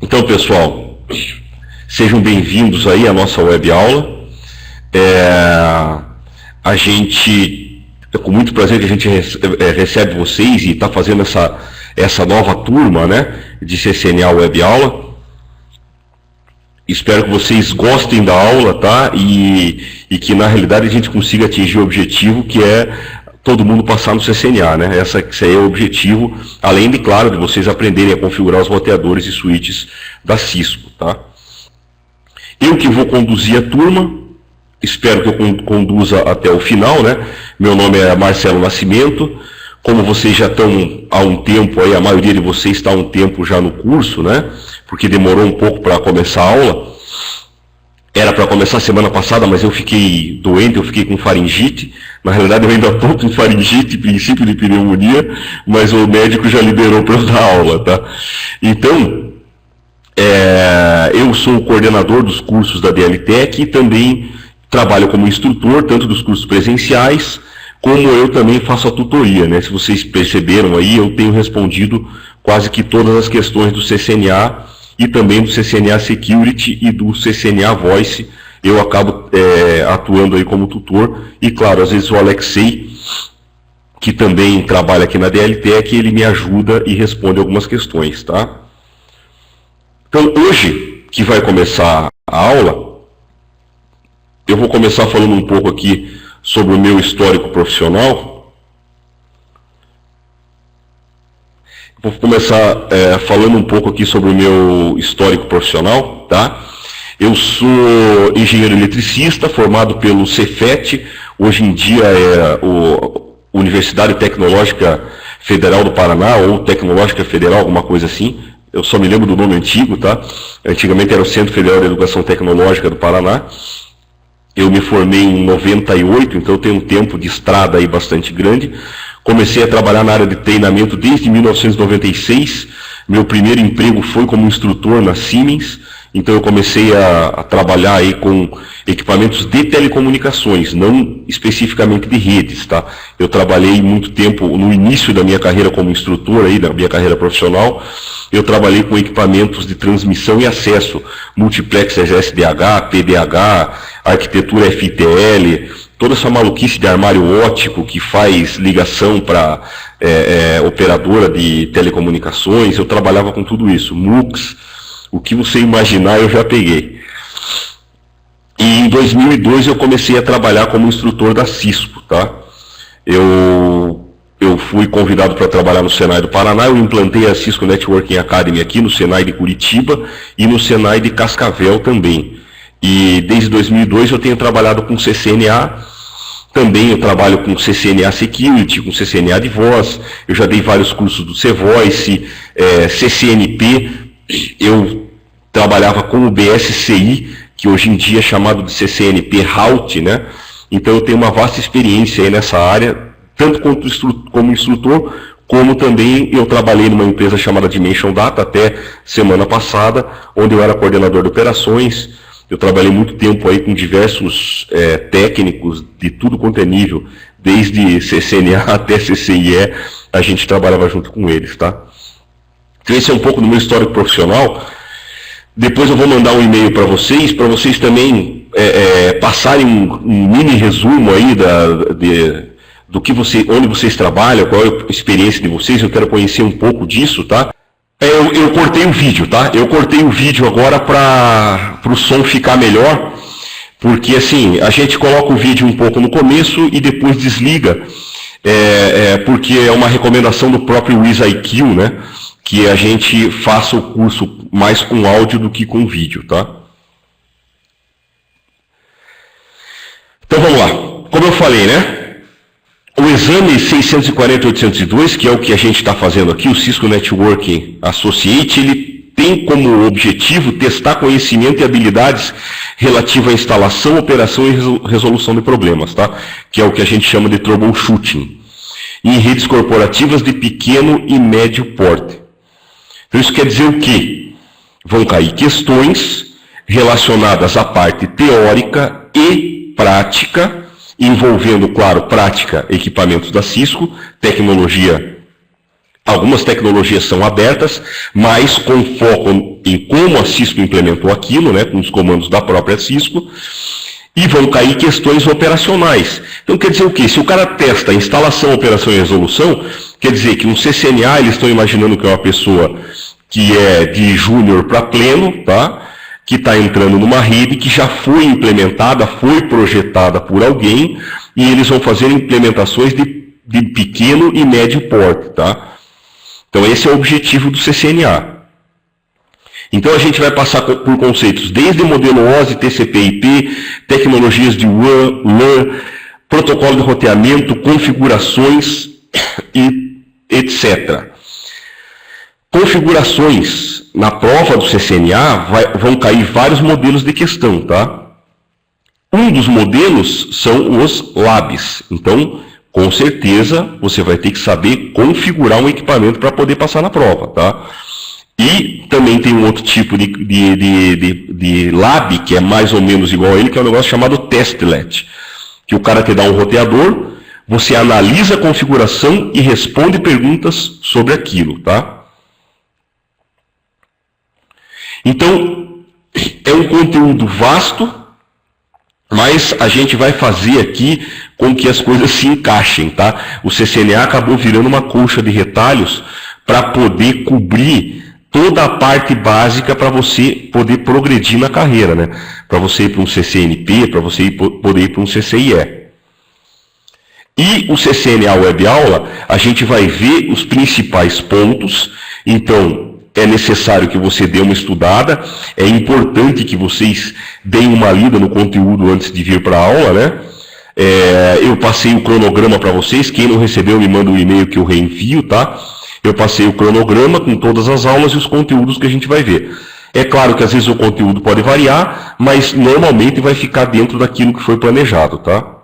Então, pessoal, sejam bem-vindos aí à nossa web aula. A gente, é com muito prazer que a gente recebe vocês e está fazendo essa nova turma, né, de CCNA Web Aula. Espero que vocês gostem da aula, tá? E que, na realidade, a gente consiga atingir o objetivo, que é todo mundo passar no CCNA, né? Esse aí é o objetivo, além de, claro, de vocês aprenderem a configurar os roteadores e switches da Cisco, tá? Eu que vou conduzir a turma, espero que eu conduza até o final, né? Meu nome é Marcelo Nascimento. Como vocês já estão há um tempo aí, a maioria de vocês está há um tempo já no curso, né? Porque demorou um pouco para começar a aula. Era para começar semana passada, mas eu fiquei doente, eu fiquei com faringite. Na realidade, eu ainda estou com faringite, princípio de pneumonia, mas o médico já liberou para eu dar aula, tá? Então, eu sou o coordenador dos cursos da DLTech e também trabalho como instrutor, tanto dos cursos presenciais, como eu também faço a tutoria, né? Se vocês perceberam aí, eu tenho respondido quase que todas as questões do CCNA e também do CCNA Security e do CCNA Voice. Eu acabo atuando aí como tutor e, claro, às vezes o Alexei, que também trabalha aqui na DLTech, ele me ajuda e responde algumas questões, tá? Então, hoje, que vai começar a aula, eu vou começar falando um pouco aqui sobre o meu histórico profissional. Vou começar falando um pouco aqui sobre o meu histórico profissional, tá? Eu sou engenheiro eletricista, formado pelo Cefet, hoje em dia é o Universidade Tecnológica Federal do Paraná, ou Tecnológica Federal, alguma coisa assim. Eu só me lembro do nome antigo, tá? Antigamente era o Centro Federal de Educação Tecnológica do Paraná. Eu me formei em 98, então eu tenho um tempo de estrada aí bastante grande. Comecei a trabalhar na área de treinamento desde 1996. Meu primeiro emprego foi como instrutor na Siemens. Então eu comecei a trabalhar aí com equipamentos de telecomunicações, não especificamente de redes, tá? Eu trabalhei muito tempo, no início da minha carreira como instrutor aí, da minha carreira profissional, eu trabalhei com equipamentos de transmissão e acesso, multiplexers SDH, PDH, arquitetura FITL, toda essa maluquice de armário óptico que faz ligação para operadora de telecomunicações, eu trabalhava com tudo isso, MUX, o que você imaginar eu já peguei. E em 2002 eu comecei a trabalhar como instrutor da Cisco, tá? Eu fui convidado para trabalhar no Senai do Paraná, eu implantei a Cisco Networking Academy aqui no Senai de Curitiba e no Senai de Cascavel também. E desde 2002 eu tenho trabalhado com CCNA, também eu trabalho com CCNA Security, com CCNA de voz, eu já dei vários cursos do C-Voice, CCNP, eu trabalhava com o BSCI, que hoje em dia é chamado de CCNP Route, né? Então eu tenho uma vasta experiência aí nessa área, tanto como instrutor, como também eu trabalhei numa empresa chamada Dimension Data até semana passada, onde eu era coordenador de operações. Eu trabalhei muito tempo aí com diversos técnicos de tudo quanto é nível, desde CCNA até CCIE, a gente trabalhava junto com eles, tá? Então esse é um pouco do meu histórico profissional. Depois eu vou mandar um e-mail para vocês também passarem um mini resumo aí do que onde vocês trabalham, qual é a experiência de vocês, eu quero conhecer um pouco disso, tá? Eu cortei o vídeo, tá? Eu cortei o vídeo agora para o som ficar melhor, porque assim, a gente coloca o vídeo um pouco no começo e depois desliga, porque é uma recomendação do próprio WizIQ, né? Que a gente faça o curso mais com áudio do que com vídeo, tá? Então vamos lá. Como eu falei, né? O exame 640-802, que é o que a gente está fazendo aqui, o Cisco Networking Associate, ele tem como objetivo testar conhecimento e habilidades relativas à instalação, operação e resolução de problemas, tá? Que é o que a gente chama de troubleshooting, em redes corporativas de pequeno e médio porte. Então isso quer dizer o quê? Vão cair questões relacionadas à parte teórica e prática, envolvendo, claro, prática, equipamentos da Cisco, tecnologia. Algumas tecnologias são abertas, mas com foco em como a Cisco implementou aquilo, né, com os comandos da própria Cisco, e vão cair questões operacionais. Então quer dizer o quê? Se o cara testa a instalação, operação e resolução, quer dizer que um CCNA, eles estão imaginando que é uma pessoa que é de júnior para pleno, tá? Que está entrando numa rede que já foi implementada, foi projetada por alguém, e eles vão fazer implementações de pequeno e médio porte, tá? Então esse é o objetivo do CCNA. Então a gente vai passar por conceitos desde modelo OSI, TCP/IP, tecnologias de WAN, LAN, protocolo de roteamento, configurações e etc. Configurações, na prova do CCNA vão cair vários modelos de questão, tá? Um dos modelos são os labs. Então, com certeza, você vai ter que saber configurar um equipamento para poder passar na prova, tá? E também tem um outro tipo de lab, que é mais ou menos igual a ele, que é um negócio chamado testlet. Que o cara te dá um roteador, você analisa a configuração e responde perguntas sobre aquilo, tá? Então, é um conteúdo vasto, mas a gente vai fazer aqui com que as coisas se encaixem, tá? O CCNA acabou virando uma colcha de retalhos para poder cobrir toda a parte básica para você poder progredir na carreira, né? Para você ir para um CCNP, para você poder ir para um CCIE. E o CCNA Web Aula, a gente vai ver os principais pontos. Então, é necessário que você dê uma estudada, é importante que vocês deem uma lida no conteúdo antes de vir para a aula, né? Eu passei o cronograma para vocês, quem não recebeu me manda um e-mail que eu reenvio, tá? Eu passei o cronograma com todas as aulas e os conteúdos que a gente vai ver. É claro que às vezes o conteúdo pode variar, mas normalmente vai ficar dentro daquilo que foi planejado, tá?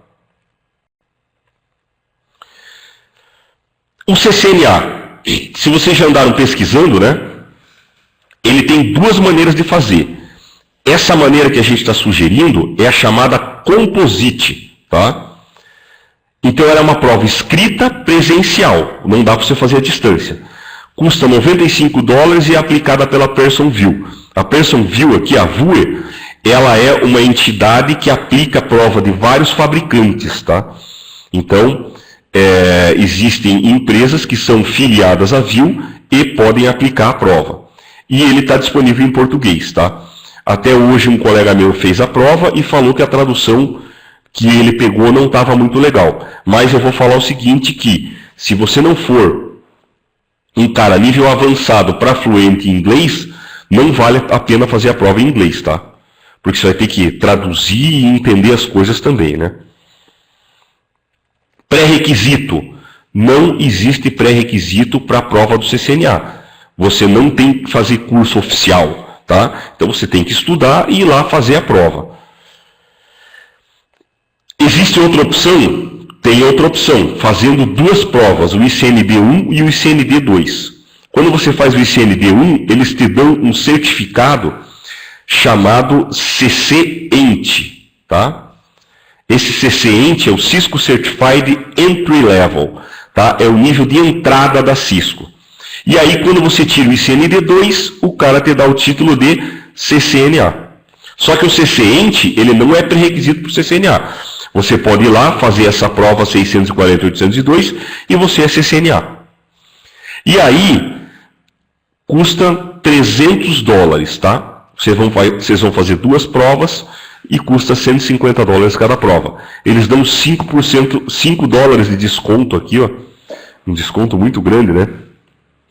O CCNA, se vocês já andaram pesquisando, né? Ele tem duas maneiras de fazer. Essa maneira que a gente está sugerindo é a chamada composite, tá? Então ela é uma prova escrita presencial, não dá para você fazer à distância. Custa $95 e é aplicada pela PearsonView. A PearsonView aqui, a VUE, ela é uma entidade que aplica a prova de vários fabricantes, tá? Então, existem empresas que são filiadas à VIL e podem aplicar a prova. E ele está disponível em português, tá? Até hoje um colega meu fez a prova e falou que a tradução que ele pegou não estava muito legal. Mas eu vou falar o seguinte, que se você não for um cara nível avançado para fluente em inglês, não vale a pena fazer a prova em inglês, tá? Porque você vai ter que traduzir e entender as coisas também, né? Pré-requisito. Não existe pré-requisito para a prova do CCNA. Você não tem que fazer curso oficial, tá? Então você tem que estudar e ir lá fazer a prova. Existe outra opção? Tem outra opção, fazendo duas provas, o ICND1 e o ICND2. Quando você faz o ICND1, eles te dão um certificado chamado CCENT, tá? Esse CCENT é o Cisco Certified Entry Level, tá? É o nível de entrada da Cisco. E aí, quando você tira o ICND2, o cara te dá o título de CCNA. Só que o CCENT, ele não é pré-requisito para o CCNA. Você pode ir lá, fazer essa prova 640-802 e você é CCNA. E aí, custa $300, tá? Vocês vão fazer duas provas e custa $150 cada prova. Eles dão 5%, $5 de desconto aqui, ó. Um desconto muito grande, né?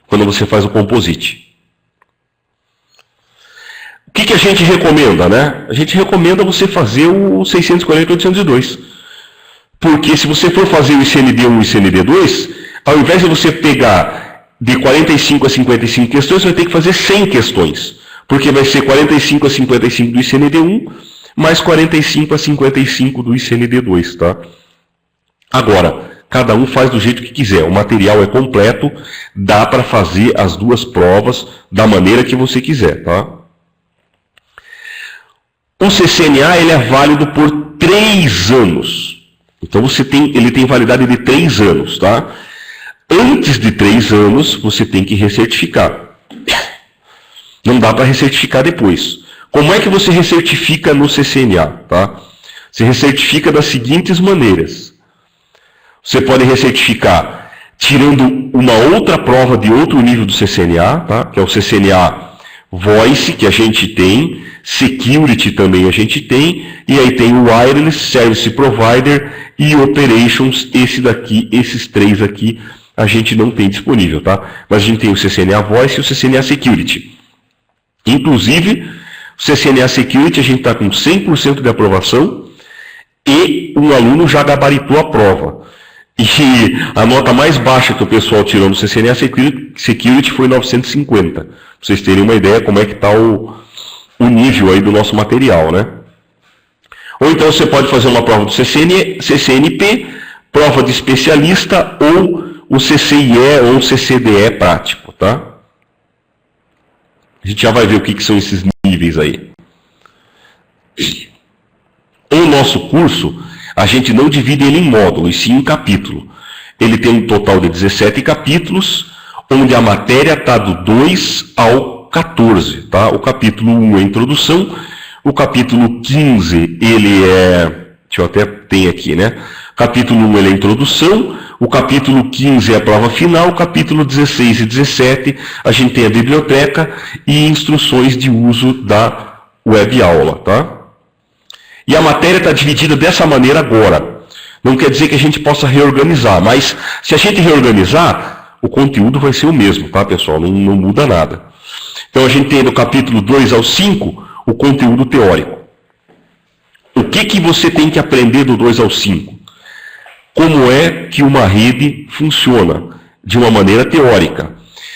Quando você faz o composite. O que a gente recomenda, né? A gente recomenda você fazer o 640-802. Porque se você for fazer o ICND1 e o ICND2, ao invés de você pegar de 45 a 55 questões, você vai ter que fazer 100 questões. Porque vai ser 45 a 55 do ICND1, mais 45 a 55 do ICND2, tá? Agora, cada um faz do jeito que quiser. O material é completo, dá para fazer as duas provas da maneira que você quiser, tá? O CCNA ele é válido por 3 anos. Então ele tem validade de 3 anos, tá? Antes de 3 anos, você tem que recertificar. Não dá para recertificar depois. Como é que você recertifica no CCNA? Tá? Você recertifica das seguintes maneiras. Você pode recertificar tirando uma outra prova de outro nível do CCNA, tá? Que é o CCNA Voice, que a gente tem, Security também a gente tem, e aí tem o Wireless, Service Provider e Operations, esses três aqui a gente não tem disponível, tá? Mas a gente tem o CCNA Voice e o CCNA Security. Inclusive, o CCNA Security a gente está com 100% de aprovação e um aluno já gabaritou a prova. E a nota mais baixa que o pessoal tirou no CCNA Security foi 950. Pra vocês terem uma ideia como é que está o nível aí do nosso material, né? Ou então você pode fazer uma prova do CCNP, prova de especialista, ou o CCIE ou o CCDE prático, tá? A gente já vai ver o que são esses níveis aí. O nosso curso, a gente não divide ele em módulos, sim em capítulo. Ele tem um total de 17 capítulos, onde a matéria está do 2 ao 14, tá? O capítulo 1 é a introdução, o capítulo 15, ele é... Deixa eu até ter aqui, né? Capítulo 1 ele é a introdução, o capítulo 15 é a prova final, o capítulo 16 e 17 a gente tem a biblioteca e instruções de uso da web aula, tá? E a matéria está dividida dessa maneira agora. Não quer dizer que a gente possa reorganizar, mas se a gente reorganizar, o conteúdo vai ser o mesmo, tá, pessoal? Não muda nada. Então a gente tem do capítulo 2 ao 5 o conteúdo teórico. O que você tem que aprender do 2 ao 5? Como é que uma rede funciona de uma maneira teórica.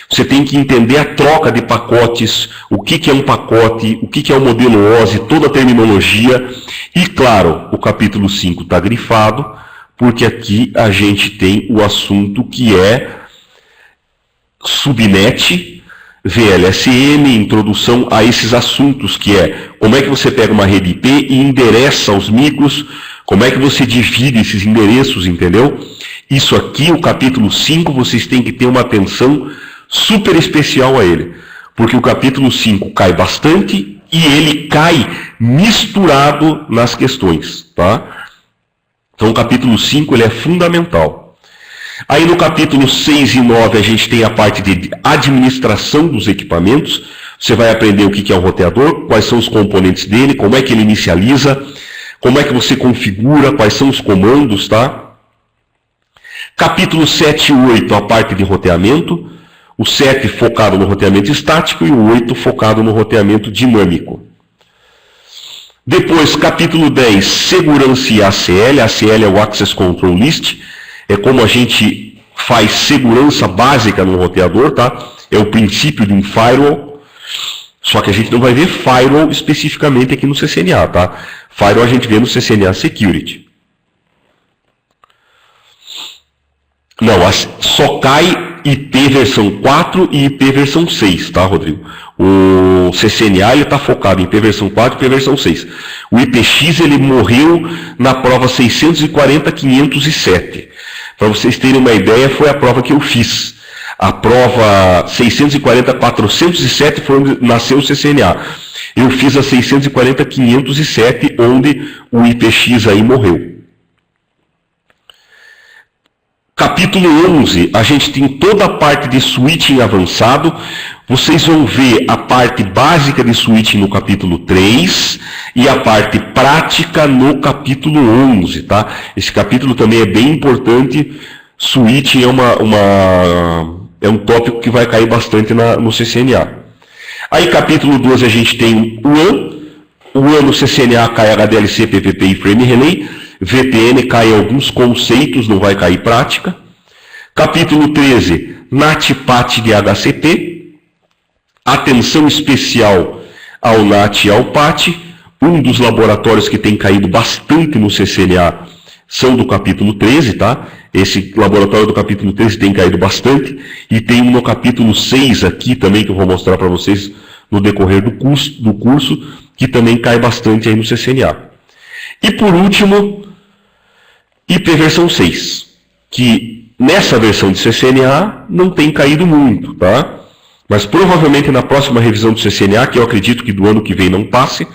Você tem que entender a troca de pacotes, o que é um pacote, o que é o modelo OSI, toda a terminologia. E, claro, o capítulo 5 está grifado, porque aqui a gente tem o assunto que é subnet, VLSM, introdução a esses assuntos, que é como é que você pega uma rede IP e endereça os micros, como é que você divide esses endereços, entendeu? Isso aqui, o capítulo 5, vocês têm que ter uma atenção super especial a ele, porque o capítulo 5 cai bastante e ele cai misturado nas questões, tá? Então o capítulo 5 ele é fundamental. Aí no capítulo 6 e 9 a gente tem a parte de administração dos equipamentos. Você vai aprender o que é um roteador, quais são os componentes dele, como é que ele inicializa, como é que você configura, quais são os comandos, tá? Capítulo 7 e 8, a parte de roteamento. O 7 focado no roteamento estático e o 8 focado no roteamento dinâmico. Depois, capítulo 10, segurança e ACL. ACL é o Access Control List. É como a gente faz segurança básica no roteador, tá? É o princípio de um firewall. Só que a gente não vai ver firewall especificamente aqui no CCNA, tá? Firewall a gente vê no CCNA Security. Não, só cai IP versão 4 e IP versão 6, tá, Rodrigo? O CCNA está focado em IP versão 4 e IP versão 6. O IPX ele morreu na prova 640-507. Para vocês terem uma ideia, foi a prova que eu fiz. A prova 640-407 foi onde nasceu o CCNA. Eu fiz a 640-507, onde o IPX aí morreu. Capítulo 11, a gente tem toda a parte de switching avançado. Vocês vão ver a parte básica de switching no capítulo 3 e a parte prática no capítulo 11, tá? Esse capítulo também é bem importante. Switching é um tópico que vai cair bastante no CCNA. Aí capítulo 12 a gente tem o WAN. O WAN no CCNA cai HDLC, PPP e Frame Relay. VPN cai alguns conceitos, não vai cair prática. Capítulo 13, NAT-PAT de HCP. Atenção especial ao NAT e ao PAT. Um dos laboratórios que tem caído bastante no CCNA são do capítulo 13, tá? Esse laboratório do capítulo 13 tem caído bastante. E tem um no capítulo 6 aqui também, que eu vou mostrar para vocês no decorrer do curso, que também cai bastante aí no CCNA. E por último, IP versão 6, que nessa versão de CCNA não tem caído muito, tá? Mas provavelmente na próxima revisão do CCNA, que eu acredito que do ano que vem não passe,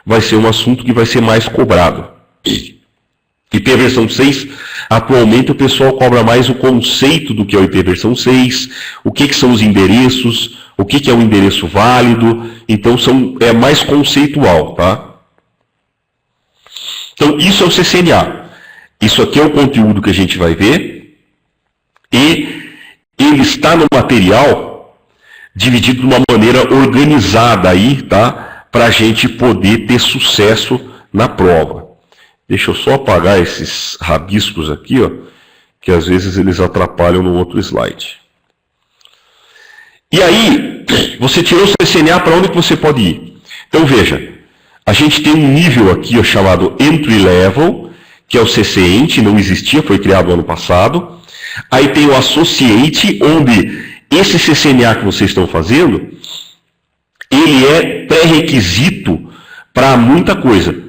vai ser um assunto que vai ser mais cobrado. IP versão 6, atualmente o pessoal cobra mais o conceito do que é o IP versão 6, o que são os endereços, o que é um endereço válido, então é mais conceitual, tá? Então isso é o CCNA. Isso aqui é o conteúdo que a gente vai ver, e ele está no material dividido de uma maneira organizada aí, tá? Para a gente poder ter sucesso na prova. Deixa eu só apagar esses rabiscos aqui, ó, que às vezes eles atrapalham no outro slide. E aí, você tirou o CCNA, para onde que você pode ir? Então veja, a gente tem um nível aqui ó, chamado Entry Level, que é o CCENT, não existia, foi criado ano passado. Aí tem o Associate, onde esse CCNA que vocês estão fazendo, ele é pré-requisito para muita coisa.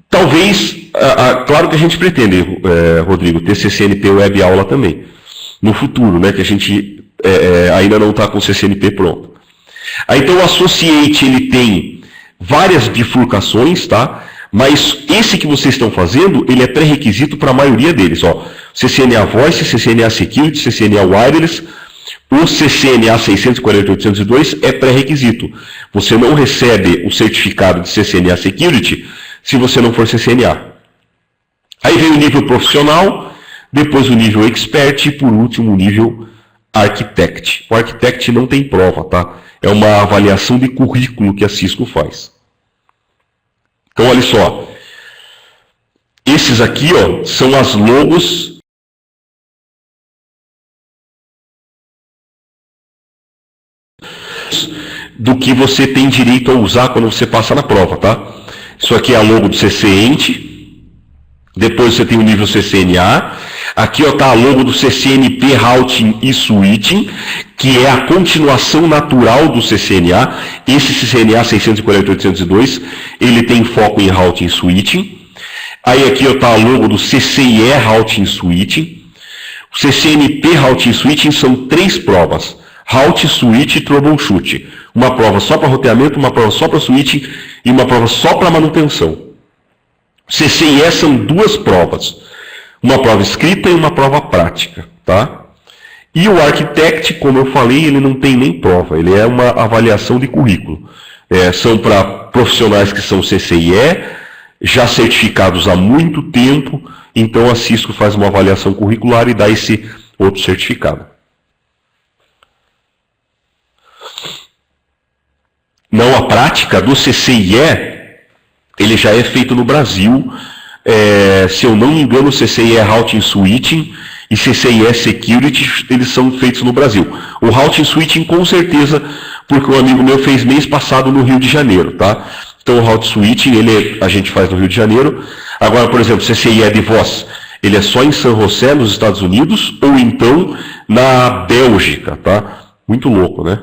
Talvez, claro que a gente pretende, Rodrigo, ter CCNP Web Aula também, no futuro, né, que a gente ainda não está com o CCNP pronto. Aí então o Associate, ele tem várias bifurcações, tá? Mas esse que vocês estão fazendo, ele é pré-requisito para a maioria deles, ó. CCNA Voice, CCNA Security, CCNA Wireless, o CCNA 640.802 é pré-requisito. Você não recebe o certificado de CCNA Security se você não for CCNA. Aí vem o nível profissional, depois o nível expert e por último o nível architect. O architect não tem prova, tá? É uma avaliação de currículo que a Cisco faz. Então olha só, esses aqui ó, são as logos do que você tem direito a usar quando você passa na prova, tá? Isso aqui é a logo do CCENT, depois você tem o nível CCNA, aqui está a logo do CCNP Routing e Switching, que é a continuação natural do CCNA, esse CCNA 640.802, ele tem foco em Routing e Switching, aí aqui está a logo do CCIE Routing e Switching, o CCNP Routing e Switching são 3 provas, Route, Switch e Troubleshoot. Uma prova só para roteamento, uma prova só para switching e uma prova só para manutenção. CCIE são 2 provas. Uma prova escrita e uma prova prática. Tá? E o Architect, como eu falei, ele não tem nem prova. Ele é uma avaliação de currículo. São para profissionais que são CCIE, já certificados há muito tempo. Então a Cisco faz uma avaliação curricular e dá esse outro certificado. Não, a prática do CCIE, ele já é feito no Brasil. Se eu não me engano, o CCIE Routing Switching e CCIE Security, eles são feitos no Brasil. O Routing Switching, com certeza, porque um amigo meu fez mês passado no Rio de Janeiro, tá? Então o Routing Switching, a gente faz no Rio de Janeiro. Agora, por exemplo, CCIE de voz, ele é só em San José, nos Estados Unidos, ou então na Bélgica, tá? Muito louco, né?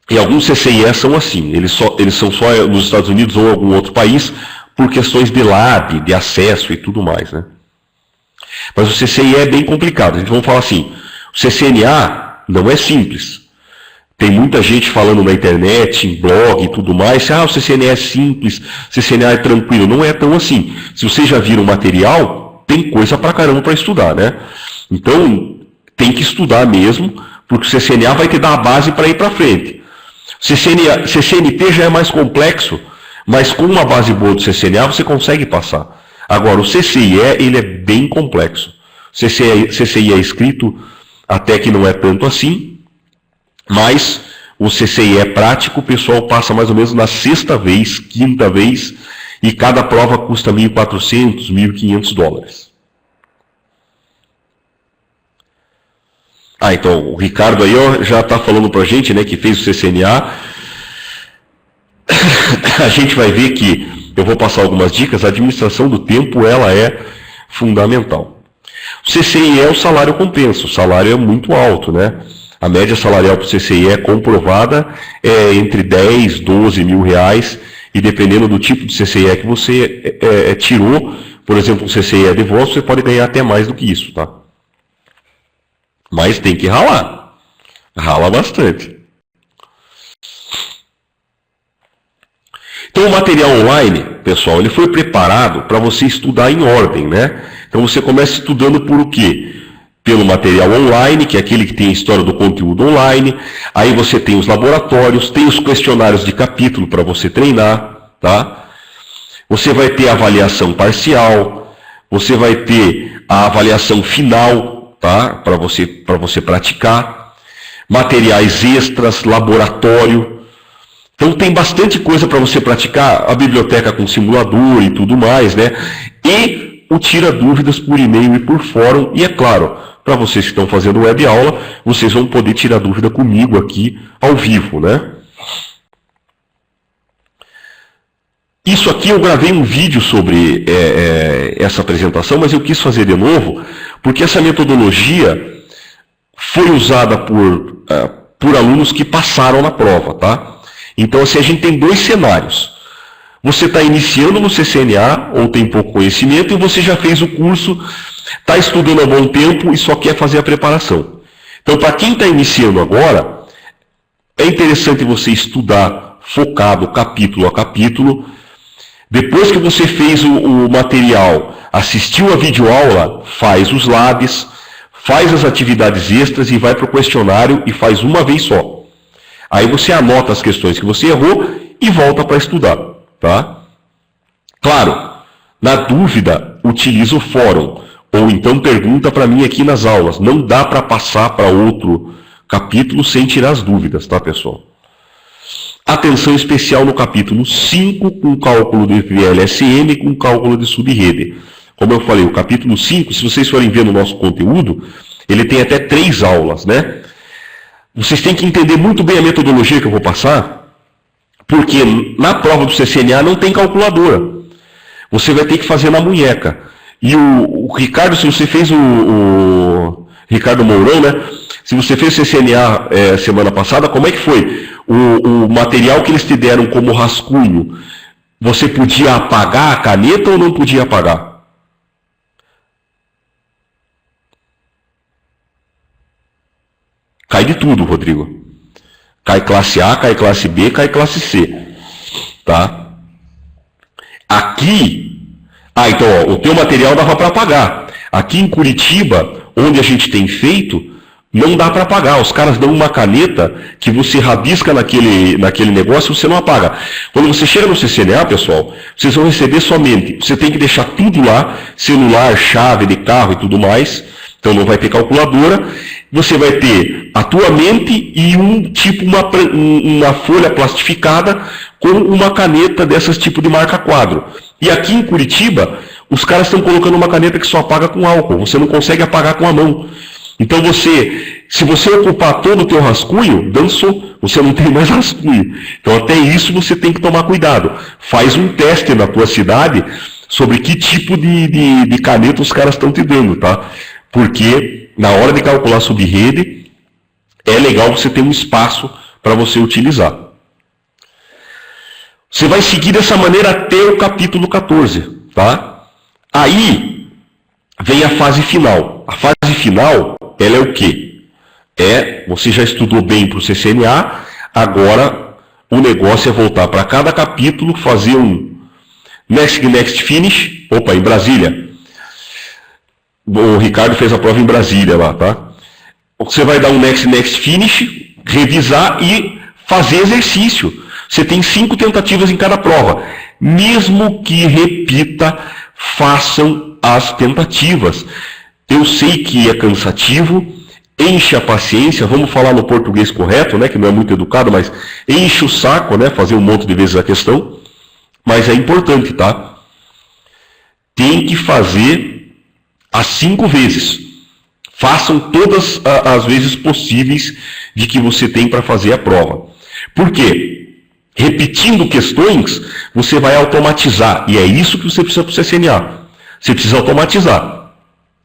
E alguns CCIE são assim, eles são só nos Estados Unidos ou algum outro país, por questões de lab, de acesso e tudo mais, né? Mas o CCIE é bem complicado. A gente vai falar assim, o CCNA não é simples. Tem muita gente falando na internet, em blog e tudo mais, o CCNA é simples, o CCNA é tranquilo. Não é tão assim. Se vocês já viram o material, tem coisa pra caramba para estudar, né? Então, tem que estudar mesmo, porque o CCNA vai te dar a base para ir para frente. CCNP já é mais complexo, mas com uma base boa do CCNA você consegue passar. Agora, o CCIE, ele é bem complexo. CCIE é escrito até que não é tanto assim, mas o CCIE prático, o pessoal passa mais ou menos na 6ª vez, 5ª vez, e cada prova custa $1.400, $1.500. Então, o Ricardo aí ó, já está falando para a gente, né, que fez o CCNA. A gente vai ver que, eu vou passar algumas dicas, a administração do tempo, ela é fundamental. O CCIE é o salário compensa, o salário é muito alto, né? A média salarial para o CCIE é comprovada, é entre 10, 12 mil reais, e dependendo do tipo de CCIE que você tirou, por exemplo, um CCIE de voz, você pode ganhar até mais do que isso, tá? Mas tem que ralar. Rala bastante. Então o material online, pessoal, ele foi preparado para você estudar em ordem, né? Então você começa estudando por o quê? Pelo material online, que é aquele que tem a história do conteúdo online. Aí você tem os laboratórios, tem os questionários de capítulo para você treinar, tá? Você vai ter a avaliação parcial, você vai ter a avaliação final, tá? Para você praticar. Materiais extras, laboratório. Então tem bastante coisa para você praticar, a biblioteca com simulador e tudo mais, né? E o tira dúvidas por e-mail e por fórum. E é claro, para vocês que estão fazendo web aula, vocês vão poder tirar dúvida comigo aqui ao vivo, né? Isso aqui eu gravei um vídeo sobre essa apresentação, mas eu quis fazer de novo, porque essa metodologia foi usada por alunos que passaram na prova, tá? Então, assim, a gente tem dois cenários. Você está iniciando no CCNA, ou tem pouco conhecimento, e você já fez o curso, está estudando há bom tempo e só quer fazer a preparação. Então, para quem está iniciando agora, é interessante você estudar focado, capítulo a capítulo. Depois que você fez o material, assistiu a videoaula, faz os labs, faz as atividades extras e vai para o questionário e faz uma vez só. Aí você anota as questões que você errou e volta para estudar, tá? Claro, na dúvida, utiliza o fórum, ou então pergunta para mim aqui nas aulas. Não dá para passar para outro capítulo sem tirar as dúvidas, tá, pessoal? Atenção especial no capítulo 5, com cálculo de VLSM e com cálculo de subrede. Como eu falei, o capítulo 5, se vocês forem ver no nosso conteúdo, ele tem até 3 aulas, né? Vocês têm que entender muito bem a metodologia que eu vou passar, porque na prova do CCNA não tem calculadora. Você vai ter que fazer na munheca. E o Ricardo, se você fez o Ricardo Mourão, né? Se você fez o CCNA semana passada, como é que foi? O material que eles te deram como rascunho, você podia apagar a caneta ou não podia apagar? Cai de tudo, Rodrigo. Cai classe A, cai classe B, cai classe C. Tá? Aqui... então, ó, o teu material dava para apagar. Aqui em Curitiba, onde a gente tem feito, não dá para apagar. Os caras dão uma caneta que você rabisca naquele negócio e você não apaga. Quando você chega no CCNA, pessoal, vocês vão receber somente. Você tem que deixar tudo lá, celular, chave de carro e tudo mais. Então não vai ter calculadora. Você vai ter a tua mente e uma folha plastificada com uma caneta dessas tipo de marca-quadro. E aqui em Curitiba, os caras estão colocando uma caneta que só apaga com álcool. Você não consegue apagar com a mão. Então se você ocupar todo o teu rascunho, dançou. Você não tem mais rascunho. Então até isso você tem que tomar cuidado. Faz um teste na tua cidade sobre que tipo de caneta os caras estão te dando, tá? Porque na hora de calcular subrede, é legal você ter um espaço para você utilizar. Você vai seguir dessa maneira até o capítulo 14, tá? Aí vem a fase final. A fase final, ela é o quê? Você já estudou bem para o CCNA, agora o negócio é voltar para cada capítulo, fazer um next finish, em Brasília. O Ricardo fez a prova em Brasília lá, tá? Você vai dar um next finish, revisar e fazer exercício. Você tem 5 tentativas em cada prova. Mesmo que repita, façam as tentativas. Eu sei que é cansativo, enche a paciência, vamos falar no português correto, né, que não é muito educado, mas enche o saco, né, fazer um monte de vezes a questão, mas é importante, tá? Tem que fazer as 5 vezes. Façam todas as vezes possíveis de que você tem para fazer a prova. Por quê? Repetindo questões, você vai automatizar. E é isso que você precisa para o CCNA. Você precisa automatizar.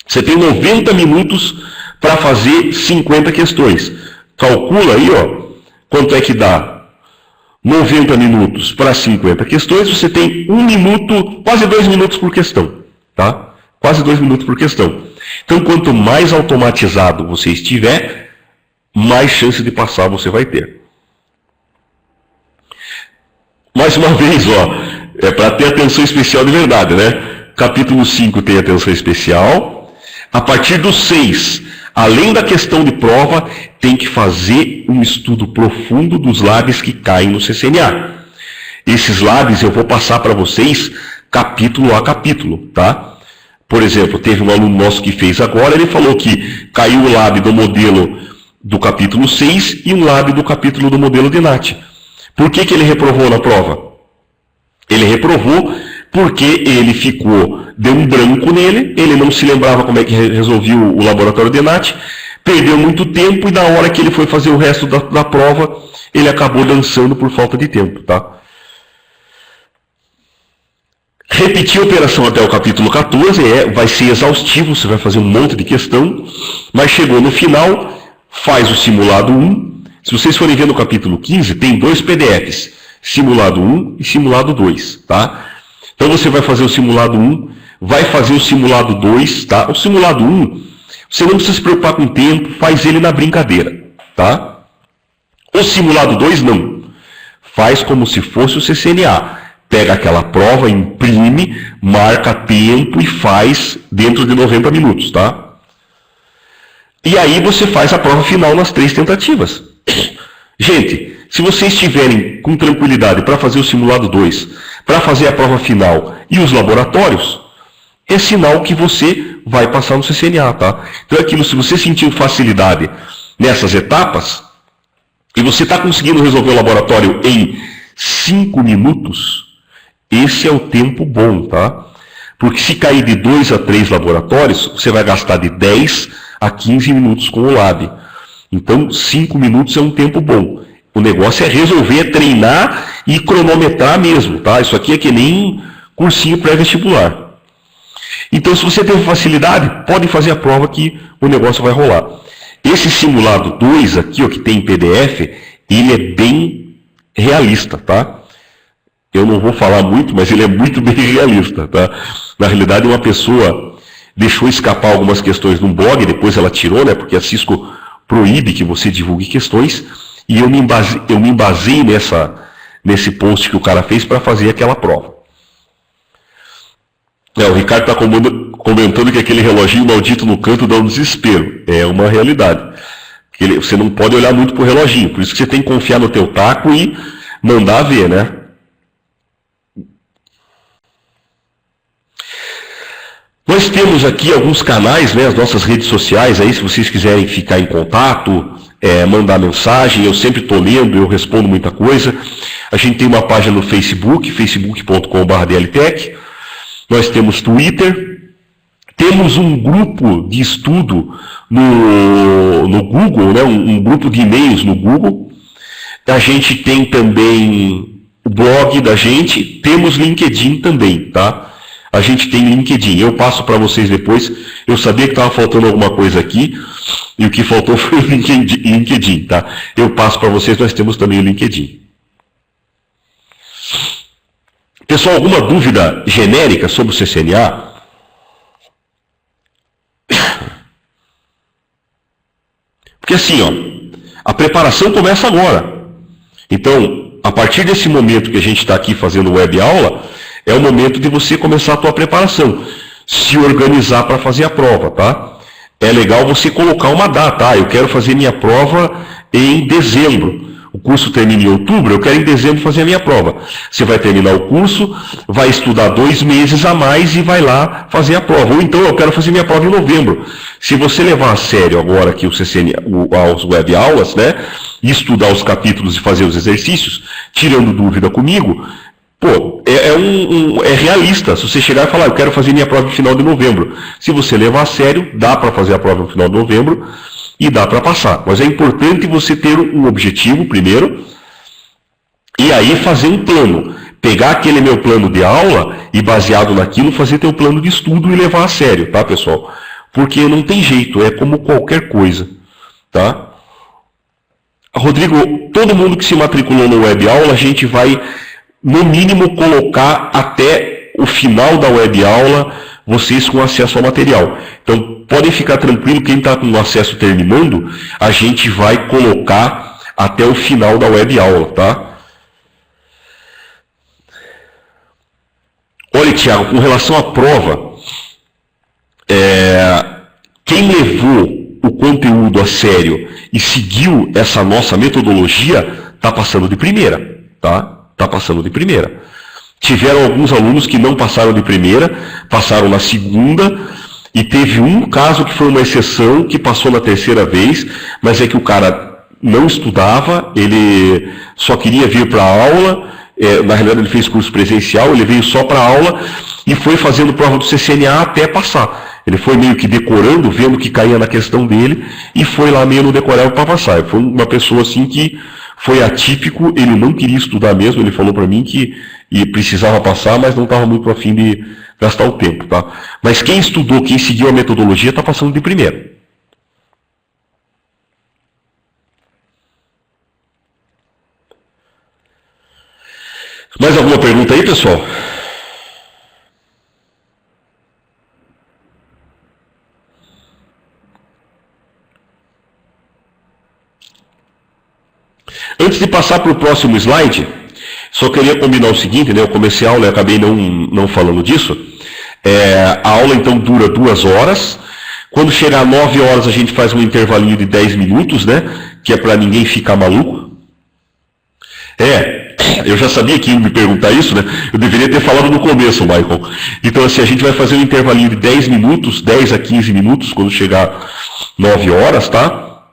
Você tem 90 minutos para fazer 50 questões. Calcula aí, ó, quanto é que dá. 90 minutos para 50 questões, você tem 1 minuto, quase 2 minutos por questão. Tá? Quase 2 minutos por questão. Então, quanto mais automatizado você estiver, mais chance de passar você vai ter. Mais uma vez, é para ter atenção especial de verdade, né? Capítulo 5 tem atenção especial. A partir do 6, além da questão de prova, tem que fazer um estudo profundo dos labs que caem no CCNA. Esses labs eu vou passar para vocês capítulo a capítulo, tá? Por exemplo, teve um aluno nosso que fez agora, ele falou que caiu o lab do modelo do capítulo 6 e um lab do capítulo do modelo de NAT. Por que ele reprovou na prova? Ele reprovou porque ele deu um branco nele, ele não se lembrava como é que resolvia o laboratório de NAT, perdeu muito tempo e na hora que ele foi fazer o resto da prova, ele acabou dançando por falta de tempo, tá? Repetir a operação até o capítulo 14 vai ser exaustivo, você vai fazer um monte de questão, mas chegou no final, faz o simulado 1. Se vocês forem ver no capítulo 15, tem 2 PDFs, simulado 1 e simulado 2, tá? Então você vai fazer o simulado 1, vai fazer o simulado 2, tá? O simulado 1, você não precisa se preocupar com o tempo, faz ele na brincadeira, tá? O simulado 2 não. Faz como se fosse o CCNA. Pega aquela prova, imprime, marca tempo e faz dentro de 90 minutos, tá? E aí você faz a prova final nas 3 tentativas. Gente, se vocês estiverem com tranquilidade para fazer o simulado 2, para fazer a prova final e os laboratórios, é sinal que você vai passar no CCNA, tá? Então é aquilo, se você sentiu facilidade nessas etapas, e você está conseguindo resolver o laboratório em 5 minutos, esse é o tempo bom, tá? Porque se cair de 2 a 3 laboratórios, você vai gastar de 10 a 15 minutos com o lab. Então, 5 minutos é um tempo bom. O negócio é resolver, é treinar e cronometrar mesmo, tá? Isso aqui é que nem cursinho pré-vestibular. Então, se você teve facilidade, pode fazer a prova que o negócio vai rolar. Esse simulado 2 aqui, que tem em PDF, ele é bem realista, tá? Eu não vou falar muito, mas ele é muito bem realista, tá? Na realidade, uma pessoa deixou escapar algumas questões num blog, depois ela tirou, né? Porque a Cisco proíbe que você divulgue questões, e eu me embasei nesse post que o cara fez para fazer aquela prova. O Ricardo está comentando que aquele reloginho maldito no canto dá um desespero. É uma realidade. Você não pode olhar muito para o reloginho, por isso que você tem que confiar no teu taco e mandar ver, né? Nós temos aqui alguns canais, né, as nossas redes sociais, aí, se vocês quiserem ficar em contato, mandar mensagem, eu sempre estou lendo, eu respondo muita coisa. A gente tem uma página no Facebook, facebook.com/dltech. Nós temos Twitter. Temos um grupo de estudo no Google, né, um grupo de e-mails no Google. A gente tem também o blog da gente, temos LinkedIn também, tá? A gente tem LinkedIn, eu passo para vocês depois, eu sabia que estava faltando alguma coisa aqui, e o que faltou foi o LinkedIn, tá? Eu passo para vocês, nós temos também o LinkedIn. Pessoal, alguma dúvida genérica sobre o CCNA? Porque assim, a preparação começa agora. Então, a partir desse momento que a gente está aqui fazendo web aula, é o momento de você começar a tua preparação, se organizar para fazer a prova, tá? É legal você colocar uma data, eu quero fazer minha prova em dezembro. O curso termina em outubro, eu quero em dezembro fazer a minha prova. Você vai terminar o curso, vai estudar 2 meses a mais e vai lá fazer a prova. Ou então, eu quero fazer minha prova em novembro. Se você levar a sério agora aqui as web aulas, né, e estudar os capítulos e fazer os exercícios, tirando dúvida comigo, pô, é realista. Se você chegar e falar, eu quero fazer minha prova no final de novembro. Se você levar a sério, dá para fazer a prova no final de novembro e dá para passar. Mas é importante você ter um objetivo primeiro e aí fazer um plano. Pegar aquele meu plano de aula e, baseado naquilo, fazer teu plano de estudo e levar a sério, tá, pessoal? Porque não tem jeito, é como qualquer coisa, tá? Rodrigo, todo mundo que se matriculou no web aula, a gente vai, no mínimo, colocar até o final da web aula vocês com acesso ao material. Então, podem ficar tranquilo, quem está com o acesso terminando, a gente vai colocar até o final da web aula, tá? Olha, Tiago, com relação à prova, quem levou o conteúdo a sério e seguiu essa nossa metodologia, está passando de primeira, tá? Está passando de primeira. Tiveram alguns alunos que não passaram de primeira, passaram na segunda, e teve um caso que foi uma exceção, que passou na terceira vez, mas é que o cara não estudava, ele só queria vir para a aula, na realidade ele fez curso presencial, ele veio só para a aula e foi fazendo prova do CCNA até passar. Ele foi meio que decorando, vendo o que caía na questão dele, e foi lá meio no decorável para passar. Foi uma pessoa assim que foi atípico, ele não queria estudar mesmo, ele falou para mim que precisava passar, mas não estava muito a fim de gastar o tempo, tá? Mas quem estudou, quem seguiu a metodologia, está passando de primeira. Mais alguma pergunta aí, pessoal? Antes de passar para o próximo slide, só queria combinar o seguinte, né? Eu comecei a aula e acabei não falando disso. A aula, então, dura 2 horas. Quando chegar 9 horas, a gente faz um intervalinho de 10 minutos, né? Que é para ninguém ficar maluco. Eu já sabia que ia me perguntar isso, né? Eu deveria ter falado no começo, Michael. Então, assim, a gente vai fazer um intervalinho de 10 minutos, 10 a 15 minutos, quando chegar 9 horas, tá?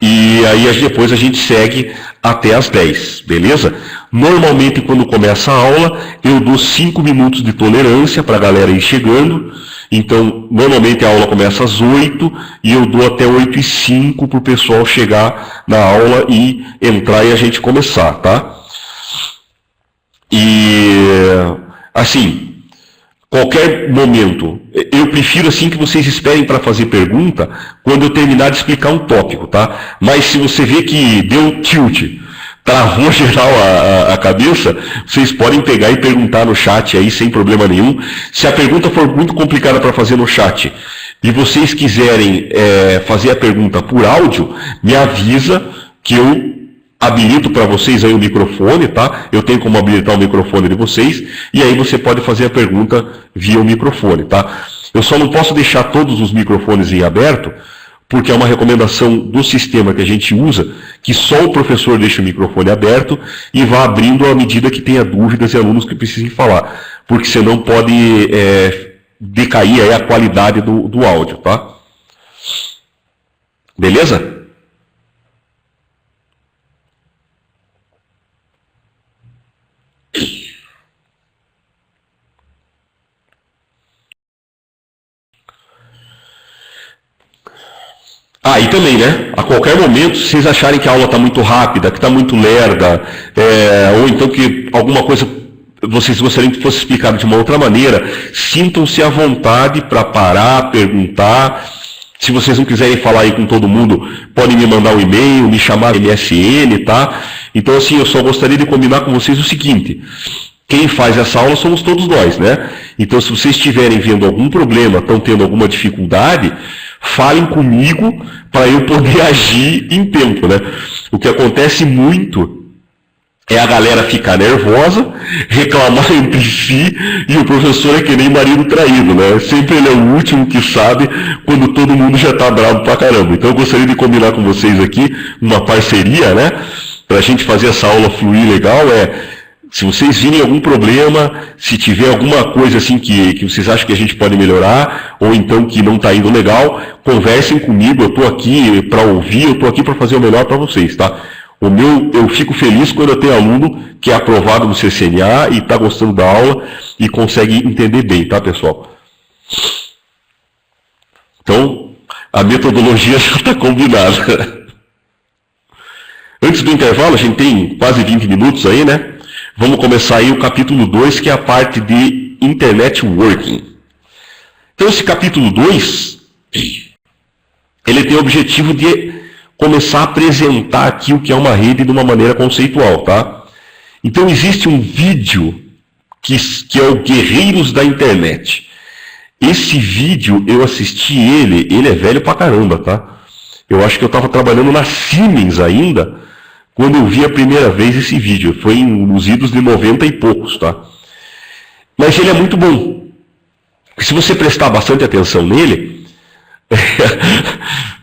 E aí depois a gente segue até as 10, beleza? Normalmente, quando começa a aula, eu dou 5 minutos de tolerância para a galera ir chegando. Então, normalmente a aula começa às 8 e eu dou até 8h05 para o pessoal chegar na aula e entrar e a gente começar, tá? E, assim, qualquer momento, eu prefiro assim que vocês esperem para fazer pergunta quando eu terminar de explicar um tópico, tá? Mas se você vê que deu tilt, travou geral a cabeça, vocês podem pegar e perguntar no chat aí sem problema nenhum. Se a pergunta for muito complicada para fazer no chat e vocês quiserem fazer a pergunta por áudio, me avisa que eu habilito para vocês aí o microfone, tá? Eu tenho como habilitar o microfone de vocês, e aí você pode fazer a pergunta via o microfone, tá? Eu só não posso deixar todos os microfones em aberto, porque é uma recomendação do sistema que a gente usa, que só o professor deixa o microfone aberto e vá abrindo à medida que tenha dúvidas e alunos que precisem falar, porque senão pode decair aí a qualidade do áudio, tá? Beleza? E também, né? A qualquer momento, se vocês acharem que a aula está muito rápida, que está muito lerda, ou então que alguma coisa vocês gostariam que fosse explicado de uma outra maneira, sintam-se à vontade para parar, perguntar. Se vocês não quiserem falar aí com todo mundo, podem me mandar um e-mail, me chamar MSN, tá? Então, assim, eu só gostaria de combinar com vocês o seguinte: quem faz essa aula somos todos nós, né? Então, se vocês estiverem vendo algum problema, estão tendo alguma dificuldade, falem comigo para eu poder agir em tempo, né? O que acontece muito é a galera ficar nervosa, reclamar entre si, e o professor é que nem marido traído, né? Sempre ele é o último que sabe quando todo mundo já está bravo pra caramba. Então eu gostaria de combinar com vocês aqui uma parceria, né? Para a gente fazer essa aula fluir legal, se vocês virem algum problema, se tiver alguma coisa assim que vocês acham que a gente pode melhorar, ou então que não está indo legal, conversem comigo, eu estou aqui para ouvir, eu estou aqui para fazer o melhor para vocês, tá? Eu fico feliz quando eu tenho aluno que é aprovado no CCNA e está gostando da aula e consegue entender bem, tá, pessoal? Então, a metodologia já está combinada. Antes do intervalo, a gente tem quase 20 minutos aí, né? Vamos começar aí o capítulo 2, que é a parte de Internet Working. Então, esse capítulo 2, ele tem o objetivo de começar a apresentar aqui o que é uma rede de uma maneira conceitual, tá? Então, existe um vídeo que é o Guerreiros da Internet. Esse vídeo, eu assisti ele é velho pra caramba, tá? Eu acho que eu estava trabalhando na Siemens ainda, quando eu vi a primeira vez esse vídeo. Foi nos idos de 90 e poucos, tá? Mas ele é muito bom. Se você prestar bastante atenção nele,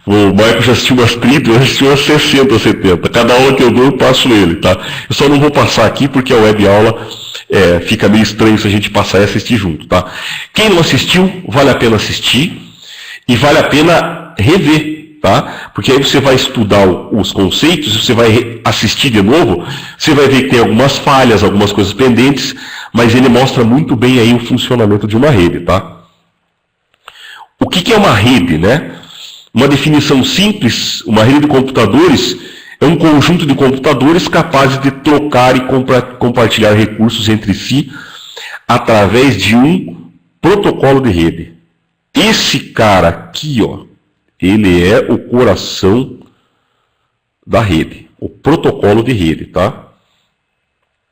o Michael já assistiu umas 30, eu assisti umas 60, 70. Cada aula que eu dou, eu passo ele, tá? Eu só não vou passar aqui porque a web aula fica meio estranho se a gente passar e assistir junto, tá? Quem não assistiu, vale a pena assistir e vale a pena rever, tá? Porque aí você vai estudar os conceitos, você vai assistir de novo, você vai ver que tem algumas falhas, algumas coisas pendentes, mas ele mostra muito bem aí o funcionamento de uma rede, tá? O que é uma rede, né? Uma definição simples, uma rede de computadores é um conjunto de computadores capazes de trocar e compartilhar recursos entre si através de um protocolo de rede. Esse cara aqui, ó, ele é o coração da rede, o protocolo de rede, tá?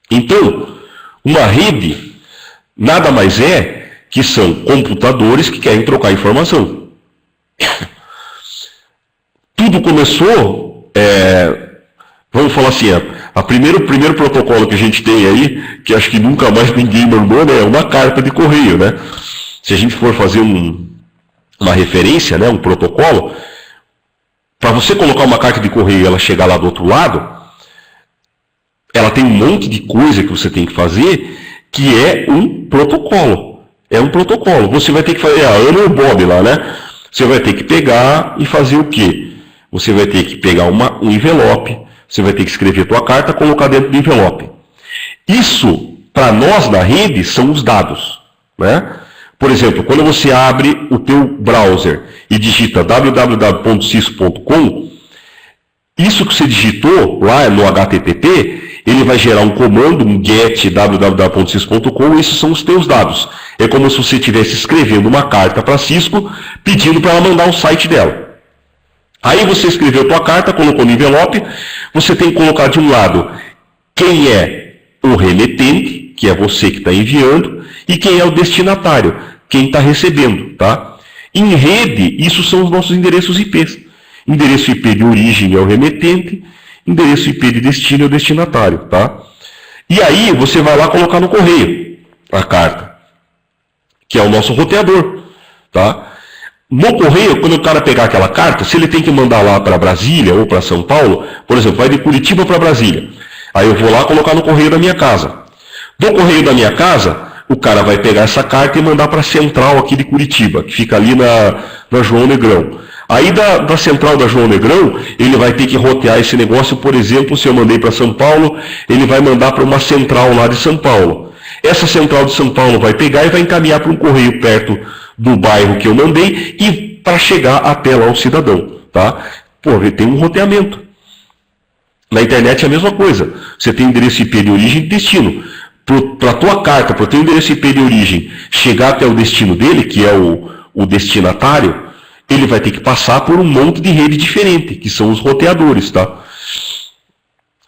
Então, uma rede nada mais é que são computadores que querem trocar informação. Tudo começou, vamos falar assim, o primeiro protocolo que a gente tem aí, que acho que nunca mais ninguém mandou, né, é uma carta de correio, né? Se a gente for fazer uma referência, né, um protocolo, para você colocar uma carta de correio e ela chegar lá do outro lado, ela tem um monte de coisa que você tem que fazer, que é um protocolo. É um protocolo. Você vai ter que fazer a Ana e o Bob lá, né? Você vai ter que pegar e fazer o quê? Você vai ter que pegar um envelope, você vai ter que escrever a tua carta e colocar dentro do envelope. Isso, para nós na rede, são os dados, né? Por exemplo, quando você abre o teu browser e digita www.cisco.com, isso que você digitou lá no HTTP, ele vai gerar um comando, um get www.cisco.com, e esses são os teus dados. É como se você estivesse escrevendo uma carta para a Cisco, pedindo para ela mandar o site dela. Aí você escreveu a tua carta, colocou no envelope, você tem que colocar de um lado quem é o remetente, que é você que está enviando, e quem é o destinatário, quem está recebendo, tá? Em rede, isso são os nossos endereços IPs. Endereço IP de origem é o remetente, endereço IP de destino é o destinatário, tá? E aí você vai lá colocar no correio a carta, que é o nosso roteador, tá? No correio, quando o cara pegar aquela carta, se ele tem que mandar lá para Brasília ou para São Paulo, por exemplo, vai de Curitiba para Brasília. Aí eu vou lá colocar no correio da minha casa. Do correio da minha casa, o cara vai pegar essa carta e mandar para a central aqui de Curitiba, que fica ali na João Negrão. Aí da central da João Negrão, ele vai ter que rotear esse negócio, por exemplo, se eu mandei para São Paulo, ele vai mandar para uma central lá de São Paulo. Essa central de São Paulo vai pegar e vai encaminhar para um correio perto do bairro que eu mandei e para chegar até lá o cidadão, tá? Pô, tem um roteamento. Na internet é a mesma coisa. Você tem endereço IP de origem e destino. Para a tua carta, para o teu endereço IP de origem chegar até o destino dele, que é o destinatário, ele vai ter que passar por um monte de rede diferente, que são os roteadores, tá?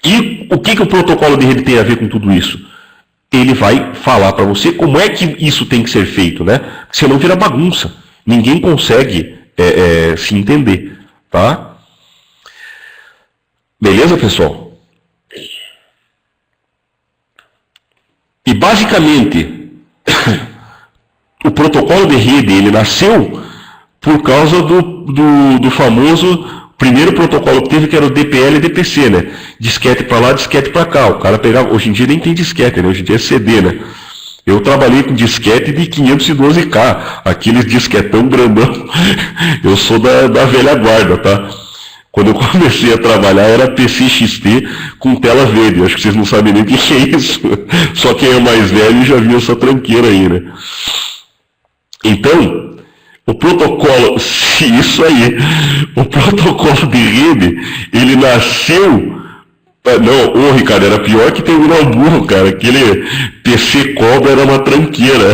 E o que o protocolo de rede tem a ver com tudo isso? Ele vai falar para você como é que isso tem que ser feito, né? Senão vira bagunça. Ninguém consegue se entender, tá? Beleza, pessoal? E basicamente, o protocolo de rede, ele nasceu por causa do famoso primeiro protocolo que teve, que era o DPL e DPC, né? Disquete para lá, disquete para cá. O cara pegava, hoje em dia nem tem disquete, né? Hoje em dia é CD, né? Eu trabalhei com disquete de 512K, aqueles disquetão grandão. Eu sou da velha guarda, tá? Quando eu comecei a trabalhar era PCXT com tela verde. Acho que vocês não sabem nem o que é isso. Só quem é mais velho já viu essa tranqueira aí, né? Então, o protocolo, isso aí, o protocolo de rede, ele nasceu... Não, ô Ricardo, era pior que terminar o burro, cara. Aquele PC Cobra era uma tranqueira.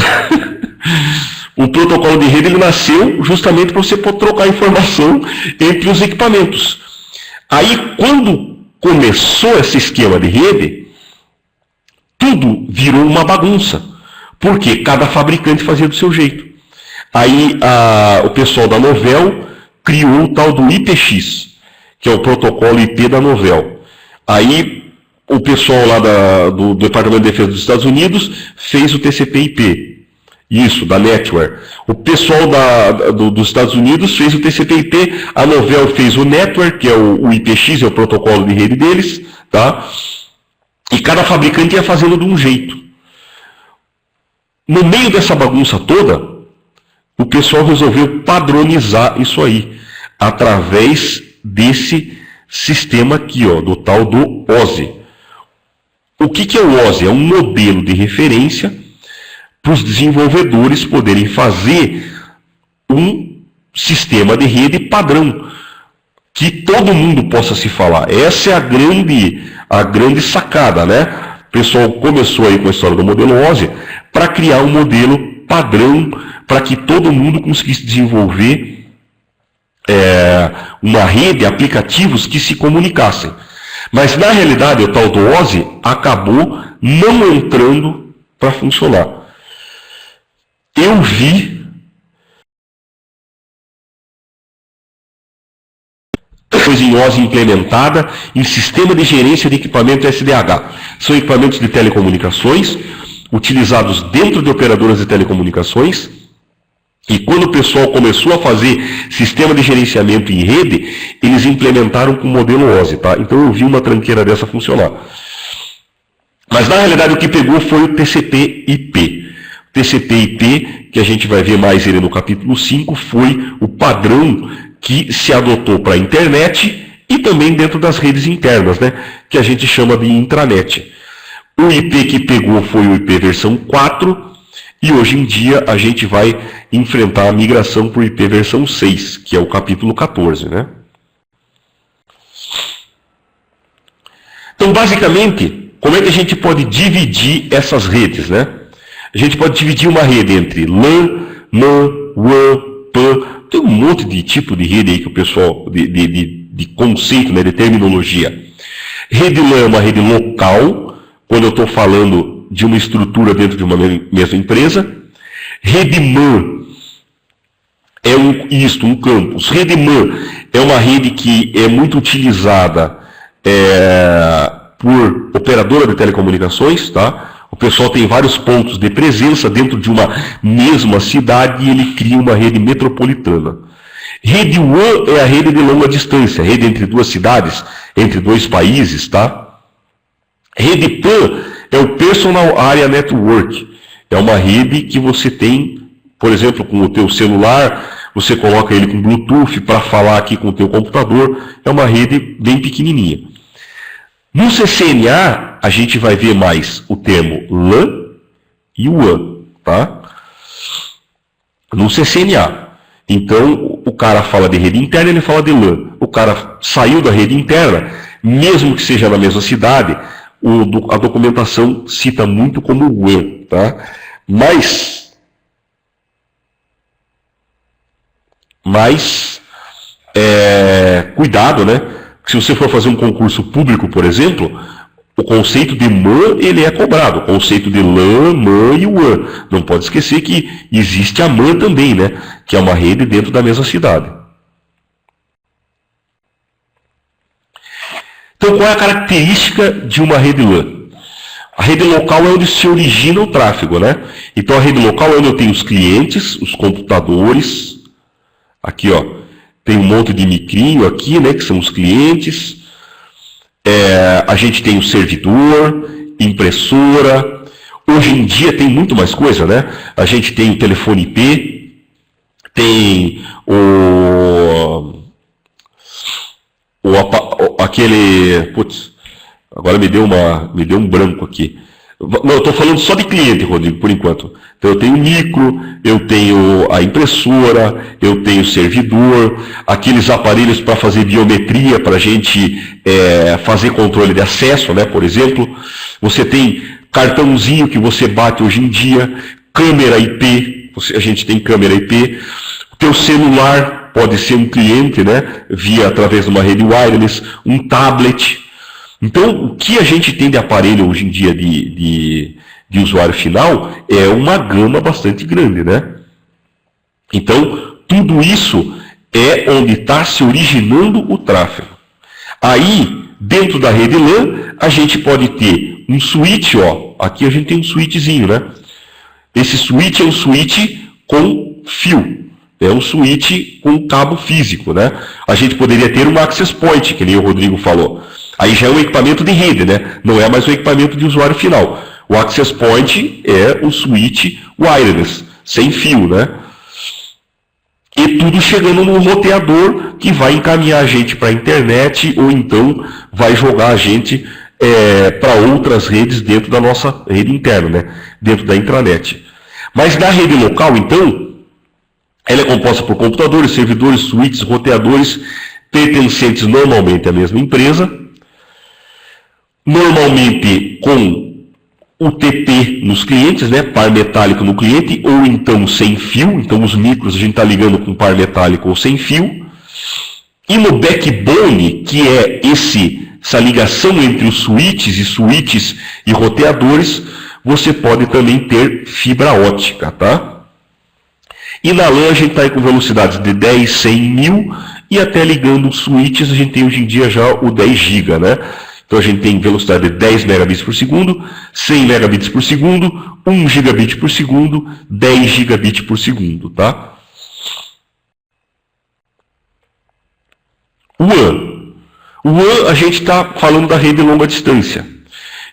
O protocolo de rede, ele nasceu justamente para você poder trocar informação entre os equipamentos. Aí, quando começou esse esquema de rede, tudo virou uma bagunça. Porque cada fabricante fazia do seu jeito. Aí o pessoal da Novell criou o tal do IPX, que é o protocolo IP da Novell. Aí o pessoal lá do Departamento de Defesa dos Estados Unidos fez o TCP/IP. Isso, da Netware. O pessoal dos Estados Unidos fez o TCP/IP, a Novell fez o Netware, que é o IPX, é o protocolo de rede deles, tá? E cada fabricante ia fazendo de um jeito. No meio dessa bagunça toda, o pessoal resolveu padronizar isso aí, através desse sistema aqui, ó, do tal do OSI. O que é o OSI? É um modelo de referência para os desenvolvedores poderem fazer um sistema de rede padrão, que todo mundo possa se falar. Essa é a grande sacada, né? O pessoal começou aí com a história do modelo OSI para criar um modelo padrão para que todo mundo conseguisse desenvolver uma rede, aplicativos que se comunicassem. Mas na realidade o tal do OSI acabou não entrando para funcionar. Eu vi coisa em OSI implementada em sistema de gerência de equipamento SDH. São equipamentos de telecomunicações utilizados dentro de operadoras de telecomunicações. E quando o pessoal começou a fazer sistema de gerenciamento em rede, eles implementaram com o modelo OSI, tá? Então eu vi uma tranqueira dessa funcionar. Mas na realidade o que pegou foi o TCP/IP. O TCP/IP, que a gente vai ver mais ele no capítulo 5, foi o padrão que se adotou para a internet e também dentro das redes internas, né? Que a gente chama de intranet. O IP que pegou foi o IP versão 4, e hoje em dia a gente vai enfrentar a migração para o IP versão 6, que é o capítulo 14, né? Então, basicamente, como é que a gente pode dividir essas redes, né? A gente pode dividir uma rede entre LAN, MAN, WAN, PAN. Tem um monte de tipo de rede aí que o pessoal, de conceito, né, de terminologia. Rede LAN é uma rede local, quando eu estou falando de uma estrutura dentro de uma mesma empresa. Rede MAN é um campus. Rede MAN é uma rede que é muito utilizada por operadora de telecomunicações, tá? O pessoal tem vários pontos de presença dentro de uma mesma cidade e ele cria uma rede metropolitana. Rede WAN é a rede de longa distância, rede entre duas cidades, entre dois países, tá? Rede PAN é o Personal Area Network. É uma rede que você tem, por exemplo, com o teu celular, você coloca ele com Bluetooth para falar aqui com o teu computador. É uma rede bem pequenininha. No CCNA, a gente vai ver mais o termo LAN e WAN, tá? No CCNA. Então, o cara fala de rede interna, ele fala de LAN. O cara saiu da rede interna, mesmo que seja na mesma cidade, a documentação cita muito como WAN, tá? Mas cuidado, né? Se você for fazer um concurso público, por exemplo, o conceito de MAN, ele é cobrado. O conceito de LAN, MAN e WAN. Não pode esquecer que existe a MAN também, né? Que é uma rede dentro da mesma cidade. Então, qual é a característica de uma rede LAN? A rede local é onde se origina o tráfego, né? Então, a rede local é onde eu tenho os clientes, os computadores. Aqui, ó. Tem um monte de micrinho aqui, né, que são os clientes. A gente tem o servidor, impressora. Hoje em dia tem muito mais coisa, né? A gente tem o telefone IP, tem aquele... Putz, agora me deu um branco aqui. Não, eu estou falando só de cliente, Rodrigo, por enquanto. Então eu tenho micro, eu tenho a impressora, eu tenho servidor, aqueles aparelhos para fazer biometria, para a gente fazer controle de acesso, né, por exemplo. Você tem cartãozinho que você bate hoje em dia, câmera IP, a gente tem câmera IP. O teu celular pode ser um cliente, né, através de uma rede wireless, um tablet. Então, o que a gente tem de aparelho hoje em dia de usuário final é uma gama bastante grande, né? Então, tudo isso é onde está se originando o tráfego. Aí, dentro da rede LAN, a gente pode ter um switch, ó. Aqui a gente tem um switchzinho, né? Esse switch é um switch com fio. É um switch com cabo físico, né? A gente poderia ter um access point, que nem o Rodrigo falou. Aí já é um equipamento de rede, né? Não é mais um equipamento de usuário final. O access point é o switch wireless, sem fio, né? E tudo chegando no roteador que vai encaminhar a gente para a internet ou então vai jogar a gente para outras redes dentro da nossa rede interna, né? Dentro da intranet. Mas na rede local, então, ela é composta por computadores, servidores, switches, roteadores, pertencentes normalmente à mesma empresa, normalmente com o TP nos clientes, né, par metálico no cliente, ou então sem fio. Então os micros a gente está ligando com par metálico ou sem fio. E no backbone, que é essa ligação entre os switches e roteadores, você pode também ter fibra ótica, tá? E na LAN a gente está aí com velocidades de 10, 100 mil, e até ligando os switches a gente tem hoje em dia já o 10 GB, né? Então a gente tem velocidade de 10 megabits por segundo, 100 megabits por segundo, 1 gigabit por segundo, 10 gigabit por segundo, tá? WAN. WAN a gente está falando da rede longa distância.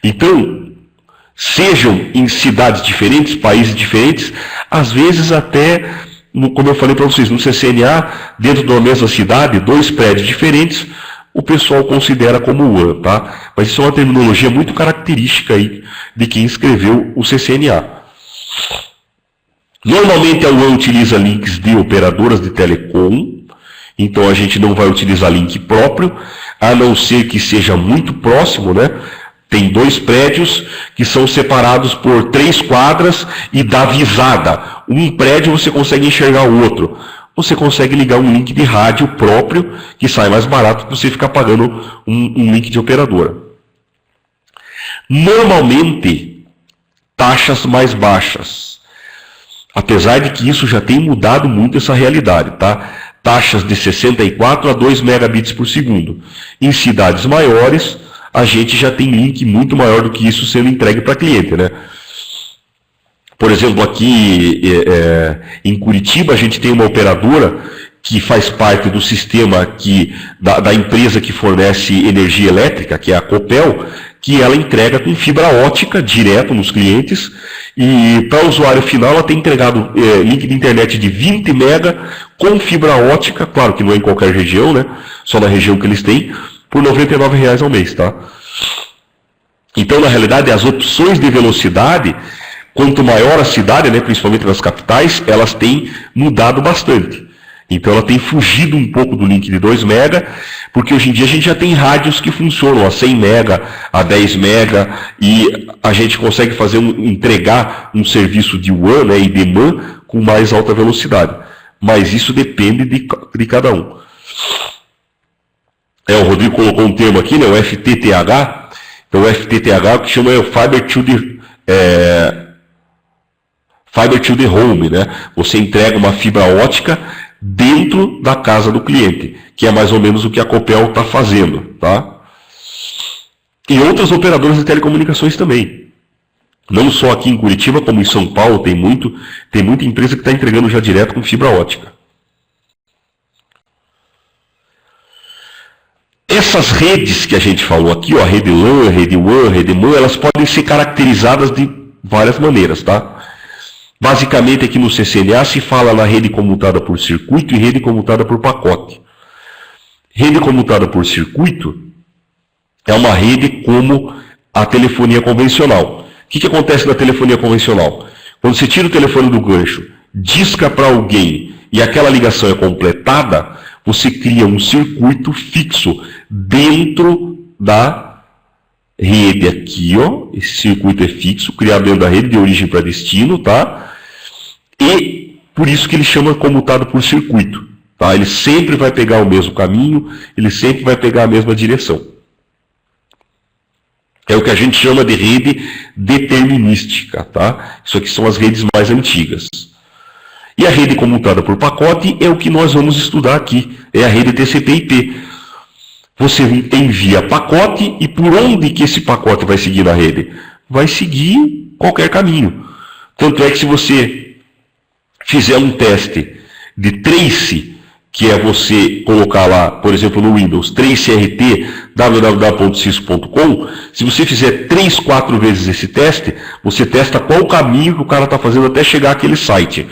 Então, sejam em cidades diferentes, países diferentes, às vezes até, como eu falei para vocês, no CCNA, dentro de uma mesma cidade, 2 prédios diferentes, o pessoal considera como WAN, tá? Mas isso é uma terminologia muito característica aí de quem escreveu o CCNA. Normalmente a WAN utiliza links de operadoras de telecom, então a gente não vai utilizar link próprio, a não ser que seja muito próximo, né? Tem 2 prédios que são separados por 3 quadras e dá visada. Um prédio você consegue enxergar o outro. Você consegue ligar um link de rádio próprio, que sai mais barato que você ficar pagando um link de operadora. Normalmente, taxas mais baixas. Apesar de que isso já tem mudado muito essa realidade, tá? Taxas de 64 a 2 megabits por segundo. Em cidades maiores, a gente já tem link muito maior do que isso sendo entregue para cliente, né? Por exemplo, aqui em Curitiba, a gente tem uma operadora que faz parte do sistema da empresa que fornece energia elétrica, que é a Copel, que ela entrega com fibra ótica direto nos clientes, e para o usuário final ela tem entregado link de internet de 20 mega com fibra ótica, claro que não é em qualquer região, né? Só na região que eles têm, por R$ 99 ao mês, tá? Então, na realidade, as opções de velocidade, quanto maior a cidade, né, principalmente nas capitais, elas têm mudado bastante. Então ela tem fugido um pouco do link de 2 mega, porque hoje em dia a gente já tem rádios que funcionam a 100 mega, a 10 mega, e a gente consegue entregar um serviço de WAN, né, e de MAN com mais alta velocidade. Mas isso depende de cada um. O Rodrigo colocou um termo aqui, né, o FTTH. Então o FTTH, o que chama é o Fiber to the Home, né? Você entrega uma fibra ótica dentro da casa do cliente, que é mais ou menos o que a Copel está fazendo, tá? E outras operadoras de telecomunicações também. Não só aqui em Curitiba, como em São Paulo, tem muita empresa que está entregando já direto com fibra ótica. Essas redes que a gente falou aqui, ó, a rede LAN, a rede WAN, a rede MAN, elas podem ser caracterizadas de várias maneiras, tá? Basicamente, aqui no CCNA se fala na rede comutada por circuito e rede comutada por pacote. Rede comutada por circuito é uma rede como a telefonia convencional. O que acontece na telefonia convencional? Quando você tira o telefone do gancho, disca para alguém e aquela ligação é completada, você cria um circuito fixo dentro da rede aqui, ó. Esse circuito é fixo, criado dentro da rede de origem para destino, tá? E por isso que ele chama comutado por circuito, tá? Ele sempre vai pegar o mesmo caminho, ele sempre vai pegar a mesma direção. É o que a gente chama de rede determinística, tá? Isso aqui são as redes mais antigas. E a rede comutada por pacote é o que nós vamos estudar aqui, é a rede TCP/IP. Você envia pacote e por onde que esse pacote vai seguir na rede? Vai seguir qualquer caminho. Tanto é que se você fizer um teste de trace, que é você colocar lá, por exemplo, no Windows, tracert www.cisco.com, se você fizer 3, 4 vezes esse teste, você testa qual caminho que o cara está fazendo até chegar àquele site.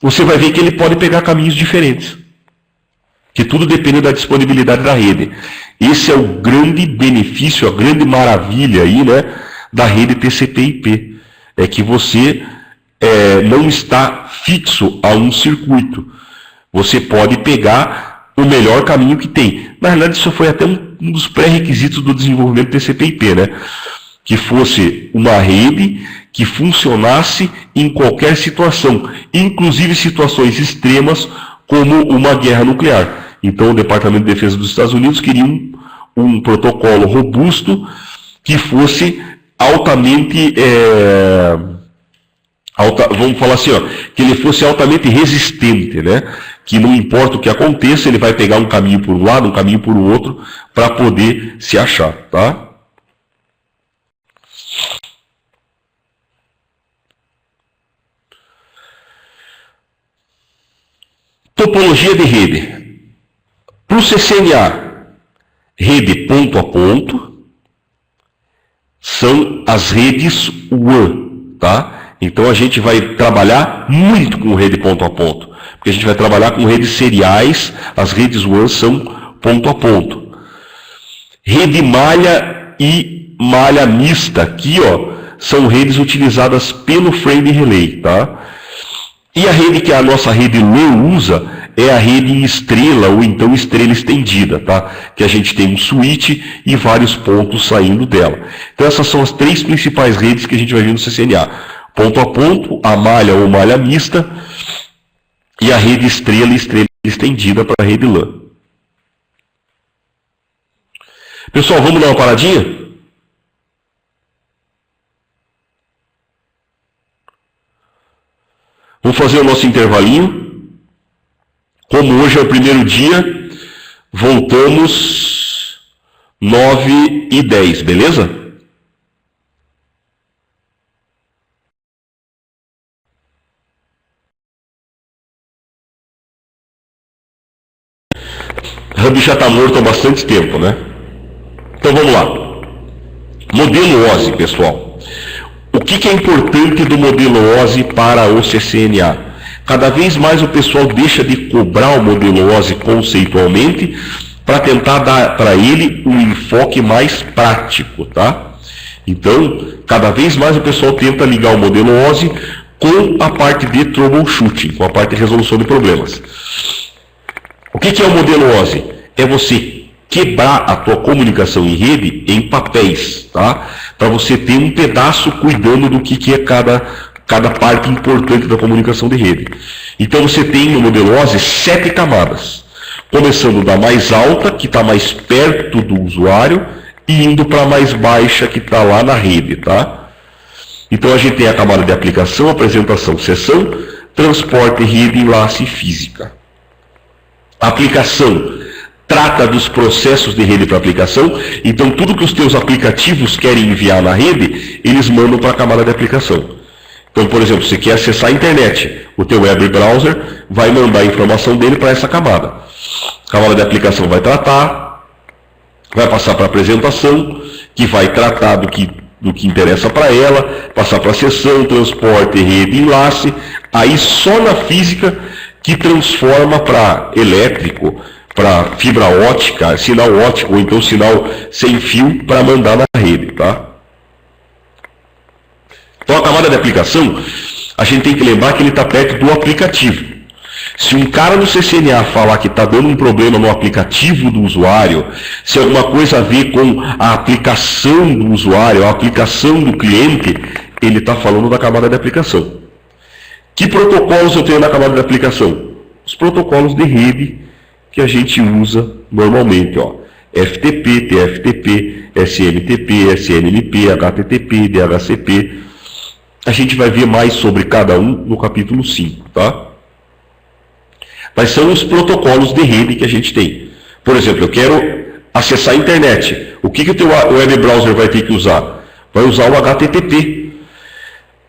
Você vai ver que ele pode pegar caminhos diferentes. Que tudo depende da disponibilidade da rede. Esse é o grande benefício, a grande maravilha aí, né, da rede TCP/IP. É que você não está fixo a um circuito. Você pode pegar o melhor caminho que tem. Na realidade, isso foi até um dos pré-requisitos do desenvolvimento do TCP/IP, né? Que fosse uma rede que funcionasse em qualquer situação, inclusive situações extremas como uma guerra nuclear. Então, o Departamento de Defesa dos Estados Unidos queria um protocolo robusto que fosse altamente... vamos falar assim, ó, que ele fosse altamente resistente, né? Que não importa o que aconteça, ele vai pegar um caminho por um lado, um caminho por outro, para poder se achar, tá? Topologia de rede. Para o CCNA, rede ponto a ponto, são as redes WAN, tá? Então a gente vai trabalhar muito com rede ponto a ponto, porque a gente vai trabalhar com redes seriais, as redes WAN são ponto a ponto. Rede malha e malha mista, aqui ó, são redes utilizadas pelo frame relay, tá? E a rede que a nossa rede LAN usa é a rede em estrela, ou então estrela estendida, tá? Que a gente tem um switch e vários pontos saindo dela. Então essas são as 3 principais redes que a gente vai ver no CCNA. Ponto a ponto, a malha ou malha mista, e a rede estrela e estrela estendida para a rede LAN. Pessoal, vamos dar uma paradinha? Vamos fazer o nosso intervalinho. Como hoje é o primeiro dia, voltamos 9h10, beleza? Hub já está morto há bastante tempo, né? Então vamos lá. Modelo OSI, pessoal. O que é importante do modelo OSI para o CCNA? Cada vez mais o pessoal deixa de cobrar o modelo OSI conceitualmente para tentar dar para ele um enfoque mais prático, tá? Então, cada vez mais o pessoal tenta ligar o modelo OSI com a parte de troubleshooting, com a parte de resolução de problemas. O que é o modelo OSI? É você quebrar a tua comunicação em rede em papéis, tá? Para você ter um pedaço cuidando do que é cada parte importante da comunicação de rede. Então você tem no modelo OSI 7 camadas, começando da mais alta, que está mais perto do usuário, e indo para a mais baixa, que está lá na rede, tá? Então a gente tem a camada de aplicação, apresentação, sessão, transporte, rede, enlace e física. A aplicação trata dos processos de rede para aplicação, então tudo que os teus aplicativos querem enviar na rede, eles mandam para a camada de aplicação. Então, por exemplo, você quer acessar a internet, o teu web browser vai mandar a informação dele para essa camada. A camada de aplicação vai tratar, vai passar para a apresentação, que vai tratar do que interessa para ela, passar para a sessão, transporte, rede, enlace, aí só na física que transforma para elétrico, para fibra ótica, sinal ótico, ou então sinal sem fio para mandar na rede, tá? Então a camada de aplicação, a gente tem que lembrar que ele está perto do aplicativo. Se um cara no CCNA falar que está dando um problema no aplicativo do usuário, se alguma coisa a ver com a aplicação do usuário, a aplicação do cliente, ele está falando da camada de aplicação. Que protocolos eu tenho na camada de aplicação? Os protocolos de rede que a gente usa normalmente, ó. FTP, TFTP, SMTP, SNMP, HTTP, DHCP. A gente vai ver mais sobre cada um no capítulo 5, tá? Mas são os protocolos de rede que a gente tem. Por exemplo, eu quero acessar a internet. O que o teu web browser vai ter que usar? Vai usar o HTTP.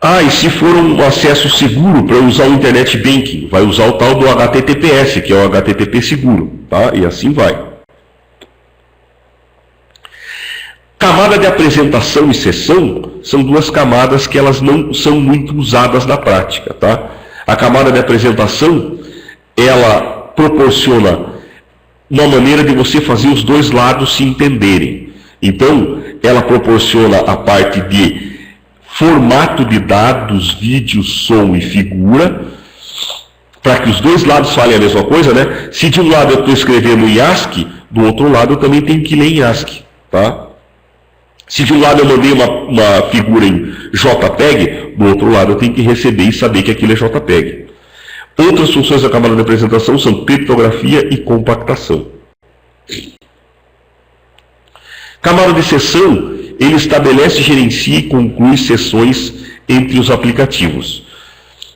Ah, e se for um acesso seguro para usar o Internet Banking, vai usar o tal do HTTPS, que é o HTTP seguro, tá? E assim vai. Camada de apresentação e sessão são duas camadas que elas não são muito usadas na prática, tá? A camada de apresentação, ela proporciona uma maneira de você fazer os dois lados se entenderem. Então, ela proporciona a parte de formato de dados, vídeo, som e figura, para que os dois lados falem a mesma coisa, né? Se de um lado eu estou escrevendo em ASCII, do outro lado eu também tenho que ler em ASCII, tá? Se de um lado eu mandei uma figura em JPEG, do outro lado eu tenho que receber e saber que aquilo é JPEG. Outras funções da camada de apresentação são criptografia e compactação. Camada de sessão, ele estabelece, gerencia e conclui sessões entre os aplicativos.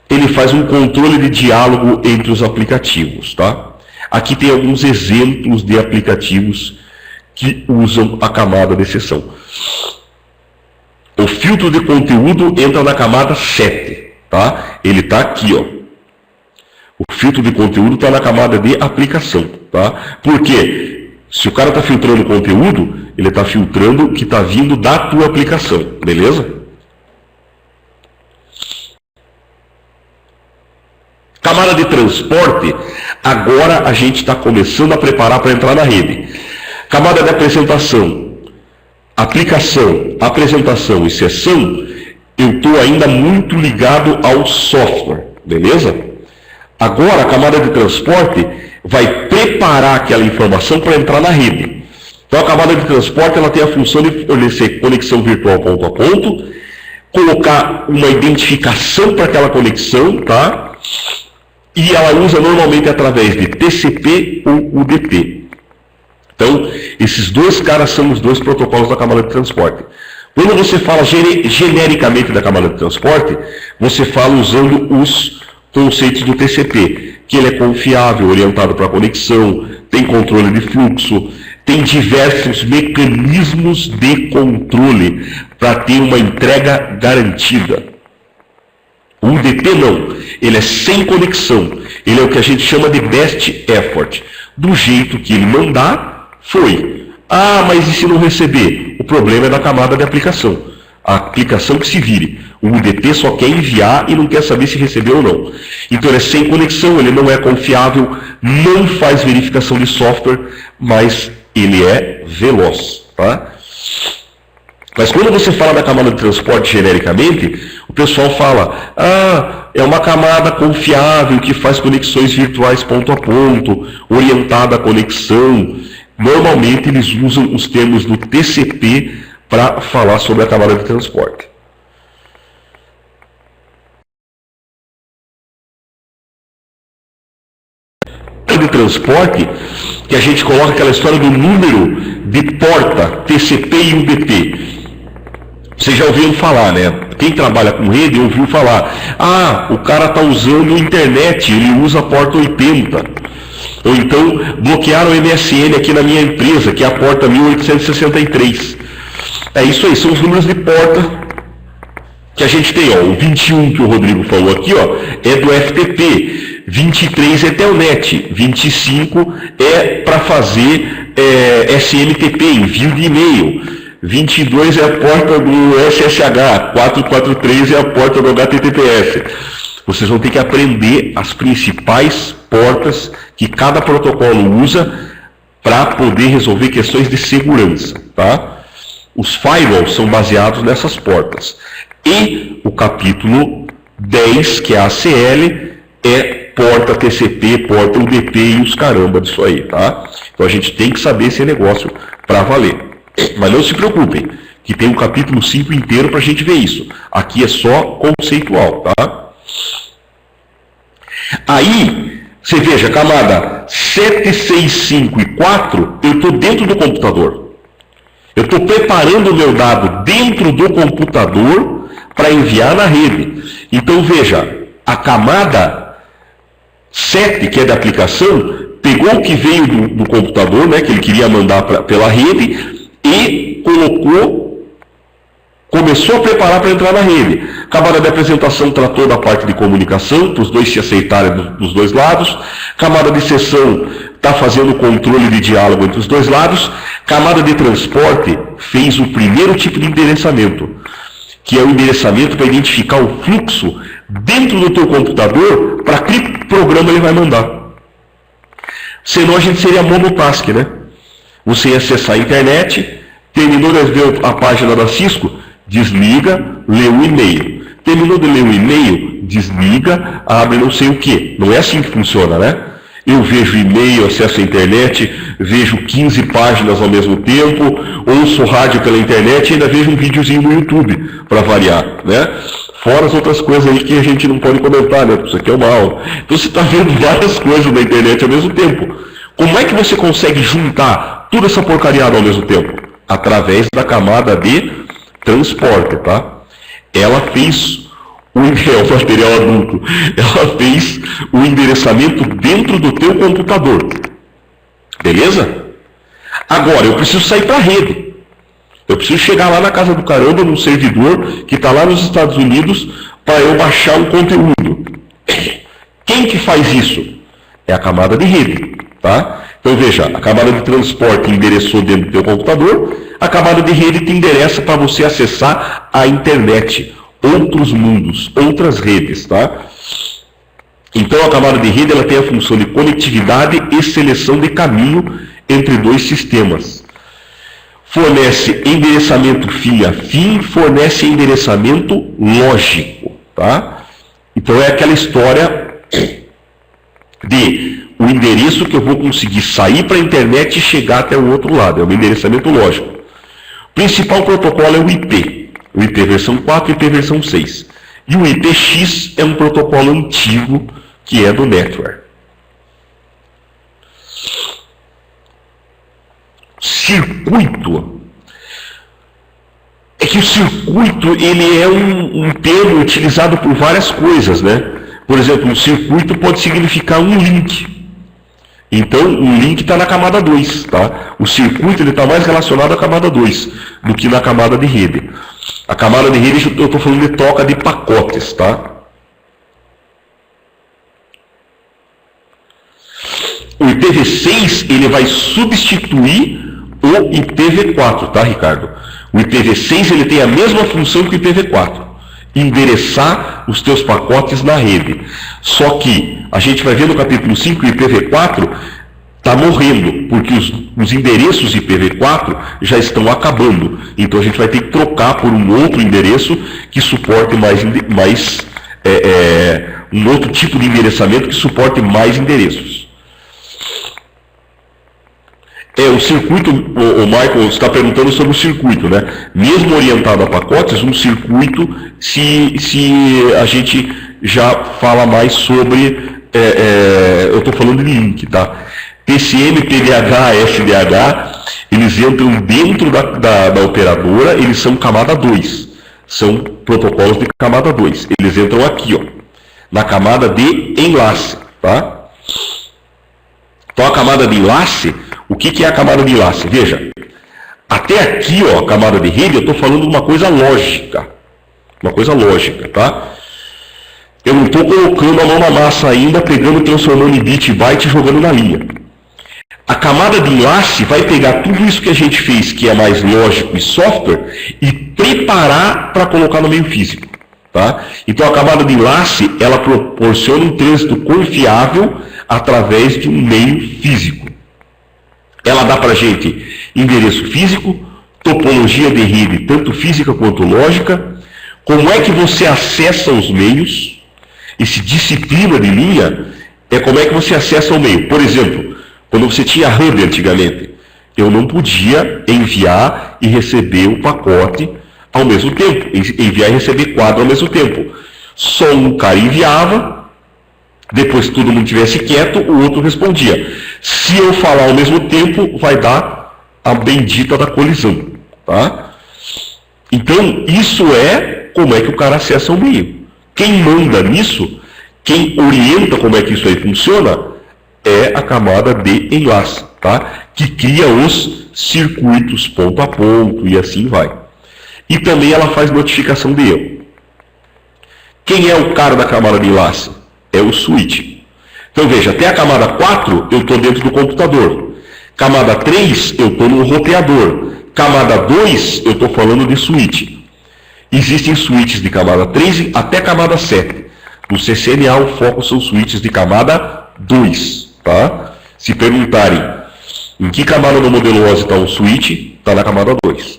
Ele faz um controle de diálogo entre os aplicativos, tá? Aqui tem alguns exemplos de aplicativos que usam a camada de sessão. O filtro de conteúdo entra na camada 7, tá? Ele está aqui, ó. O filtro de conteúdo está na camada de aplicação, tá? Por quê? Se o cara está filtrando conteúdo, ele está filtrando o que está vindo da tua aplicação, beleza? Camada de transporte, agora a gente está começando a preparar para entrar na rede. Camada de apresentação, aplicação, apresentação e sessão, eu estou ainda muito ligado ao software, beleza? Agora a camada de transporte vai preparar aquela informação para entrar na rede. Então a camada de transporte ela tem a função de fornecer conexão virtual ponto a ponto, colocar uma identificação para aquela conexão, tá? E ela usa normalmente através de TCP ou UDP. Então, esses dois caras são os dois protocolos da camada de transporte. Quando você fala genericamente da camada de transporte, você fala usando os conceitos do TCP, que ele é confiável, orientado para conexão, tem controle de fluxo, tem diversos mecanismos de controle para ter uma entrega garantida. O UDP não, ele é sem conexão, ele é o que a gente chama de best effort. Do jeito que ele mandar, foi. Ah, mas e se não receber? O problema é da camada de aplicação. A aplicação que se vire. O UDP só quer enviar e não quer saber se recebeu ou não. Então ele é sem conexão, ele não é confiável, não faz verificação de software, mas ele é veloz, tá? Mas quando você fala da camada de transporte genericamente, o pessoal fala, ah, é uma camada confiável que faz conexões virtuais ponto a ponto, orientada à conexão. Normalmente eles usam os termos do TCP para falar sobre a camada de transporte. De transporte, que a gente coloca aquela história do número de porta, TCP e UDP. Vocês já ouviram falar, né? Quem trabalha com rede ouviu falar. Ah, o cara está usando internet, ele usa a porta 80. Ou então, bloquearam o MSN aqui na minha empresa, que é a porta 1863. É isso aí, são os números de porta que a gente tem, ó. O 21 que o Rodrigo falou aqui, ó, é do FTP. 23 é Telnet, 25 é para fazer SMTP, envio de e-mail, 22 é a porta do SSH, 443 é a porta do HTTPS. Vocês vão ter que aprender as principais portas que cada protocolo usa para poder resolver questões de segurança, tá? Os firewalls são baseados nessas portas. E o capítulo 10, que é a ACL, é porta TCP, porta UDP e os caramba disso aí, tá? Então a gente tem que saber esse negócio para valer. Mas não se preocupem, que tem um capítulo 5 inteiro para a gente ver isso. Aqui é só conceitual, tá? Aí, Você veja, camada 7, 6, 5 e 4, eu estou dentro do computador. Eu estou preparando o meu dado dentro do computador para enviar na rede. Então veja, a camada 7, que é da aplicação, pegou o que veio do computador, né, que ele queria mandar pela rede, e começou a preparar para entrar na rede. Camada de apresentação tratou da parte de comunicação, para os dois se aceitarem dos dois lados. Camada de sessão está fazendo o controle de diálogo entre os dois lados. Camada de transporte fez o primeiro tipo de endereçamento, que é o endereçamento para identificar o fluxo dentro do teu computador para que programa ele vai mandar. Senão a gente seria monotask, né? Você ia acessar a internet, terminou de ver a página da Cisco, desliga, lê o e-mail. Terminou de ler o e-mail, desliga, abre não sei o que. Não é assim que funciona, né? Eu vejo e-mail, acesso à internet, vejo 15 páginas ao mesmo tempo, ouço rádio pela internet e ainda vejo um videozinho no YouTube, para variar, né? Fora as outras coisas aí que a gente não pode comentar, né? Porque isso aqui é uma aula. Então você está vendo várias coisas na internet ao mesmo tempo. Como é que você consegue juntar toda essa porcariada ao mesmo tempo? Através da camada de transporte, tá? Ela fez o material adulto. Ela fez o endereçamento dentro do teu computador. Beleza? Agora, eu preciso sair para a rede. Eu preciso chegar lá na casa do caramba, num servidor que está lá nos Estados Unidos, para eu baixar um conteúdo. Quem que faz isso? É a camada de rede, tá? Então veja, a camada de transporte endereçou dentro do teu computador, a camada de rede te endereça para você acessar a internet, outros mundos, outras redes, tá? Então a camada de rede ela tem a função de conectividade e seleção de caminho entre dois sistemas. Fornece endereçamento fim a fim, fornece endereçamento lógico, tá? Então é aquela história de o endereço que eu vou conseguir sair para a internet e chegar até o outro lado, é o endereçamento lógico. O principal protocolo é o IP versão 4 e IP versão 6. E o IPX é um protocolo antigo que é do network. Circuito. É que o circuito ele é um termo utilizado por várias coisas, né? Por exemplo, um circuito pode significar um link. Então, o link está na camada 2, tá? O circuito está mais relacionado à camada 2 do que na camada de rede. A camada de rede, eu estou falando de troca de pacotes, tá? O IPv6, ele vai substituir o IPv4, tá, Ricardo? O IPv6, ele tem a mesma função que o IPv4. Endereçar os teus pacotes na rede. Só que a gente vai ver no capítulo 5 que o IPv4 está morrendo, porque os endereços IPv4 já estão acabando. Então a gente vai ter que trocar por um outro endereço que suporte um outro tipo de endereçamento que suporte mais endereços. O circuito, o Michael está perguntando sobre o circuito, né? Mesmo orientado a pacotes, um circuito, se a gente já fala mais sobre, eu estou falando de link, tá? TCM, PDH, SDH, eles entram dentro da operadora, eles são camada 2, são protocolos de camada 2, eles entram aqui, ó, na camada de enlace, tá? Então a camada de enlace, o que é a camada de enlace? Veja, até aqui, ó, a camada de rede, eu estou falando de uma coisa lógica. Uma coisa lógica, tá? Eu não estou colocando a mão na massa ainda, pegando, transformando em bit e byte e jogando na linha. A camada de enlace vai pegar tudo isso que a gente fez, que é mais lógico e software, e preparar para colocar no meio físico. Tá? Então a camada de enlace, ela proporciona um trânsito confiável através de um meio físico. Ela dá para a gente endereço físico, topologia de rede, tanto física quanto lógica, como é que você acessa os meios, esse disciplina de linha é como é que você acessa o meio. Por exemplo, quando você tinha hub antigamente, eu não podia enviar e receber o pacote ao mesmo tempo, enviar e receber quadro ao mesmo tempo. Só um cara enviava Depois que todo mundo estivesse quieto, o outro respondia. Se eu falar ao mesmo tempo, vai dar a bendita da colisão. Tá? Então, isso é como é que o cara acessa o meio. Quem manda nisso, quem orienta como é que isso aí funciona, é a camada de enlace, tá? Que cria os circuitos ponto a ponto e assim vai. E também ela faz notificação de erro. Quem é o cara da camada de enlace? É o switch. Então veja, até a camada 4 eu estou dentro do computador. Camada 3 eu estou no roteador. Camada 2 eu estou falando de switch. Existem switches de camada 3 até camada 7. No CCNA o foco são switches de camada 2. Tá? Se perguntarem em que camada do modelo OSI está o switch, está na camada 2.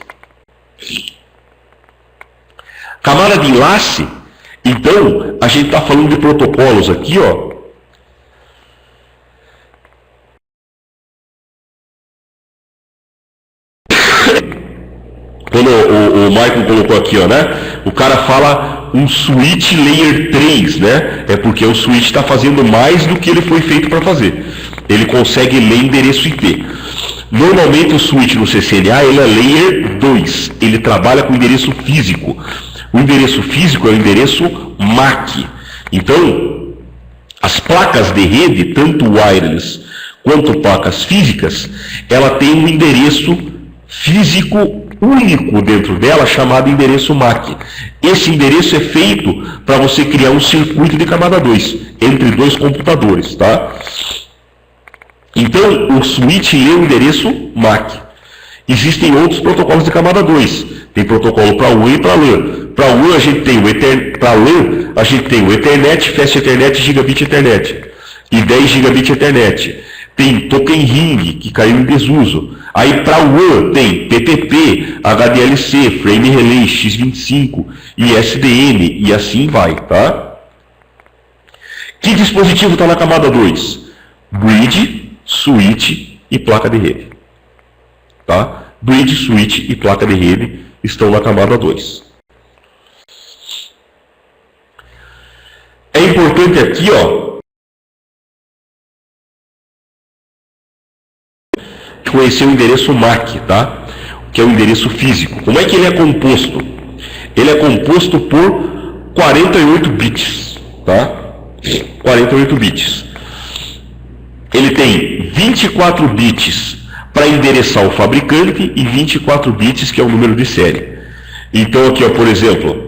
Camada de enlace, então, a gente está falando de protocolos aqui, ó. Quando o Michael colocou aqui, ó, né? O cara fala um switch layer 3, né? É porque o switch está fazendo mais do que ele foi feito para fazer. Ele consegue ler endereço IP. Normalmente o switch no CCNA ele é layer 2. Ele trabalha com endereço físico. O endereço físico é o endereço MAC. Então, as placas de rede, tanto wireless quanto placas físicas, ela tem um endereço físico único dentro dela, chamado endereço MAC. Esse endereço é feito para você criar um circuito de camada 2, entre dois computadores, tá? Então, o switch lê o endereço MAC. Existem outros protocolos de camada 2. Tem protocolo para WAN e para LAN. Para WAN a gente tem para LAN a gente tem o Ethernet, Fast Ethernet, Gigabit Ethernet e 10 Gigabit Ethernet. Tem Token Ring, que caiu em desuso. Aí para WAN tem PTP, HDLC, Frame Relay, X25 e SDN e assim vai, tá? Que dispositivo está na camada 2? Bridge, switch e placa de rede. Tá? Bridge, switch e placa de rede estão na camada 2. É importante aqui, ó, conhecer o endereço MAC, tá? Que é o endereço físico. Como é que ele é composto? Ele é composto por 48 bits, tá? 48 bits. Ele tem 24 bits para endereçar o fabricante e 24 bits que é o número de série. Então aqui, ó, por exemplo,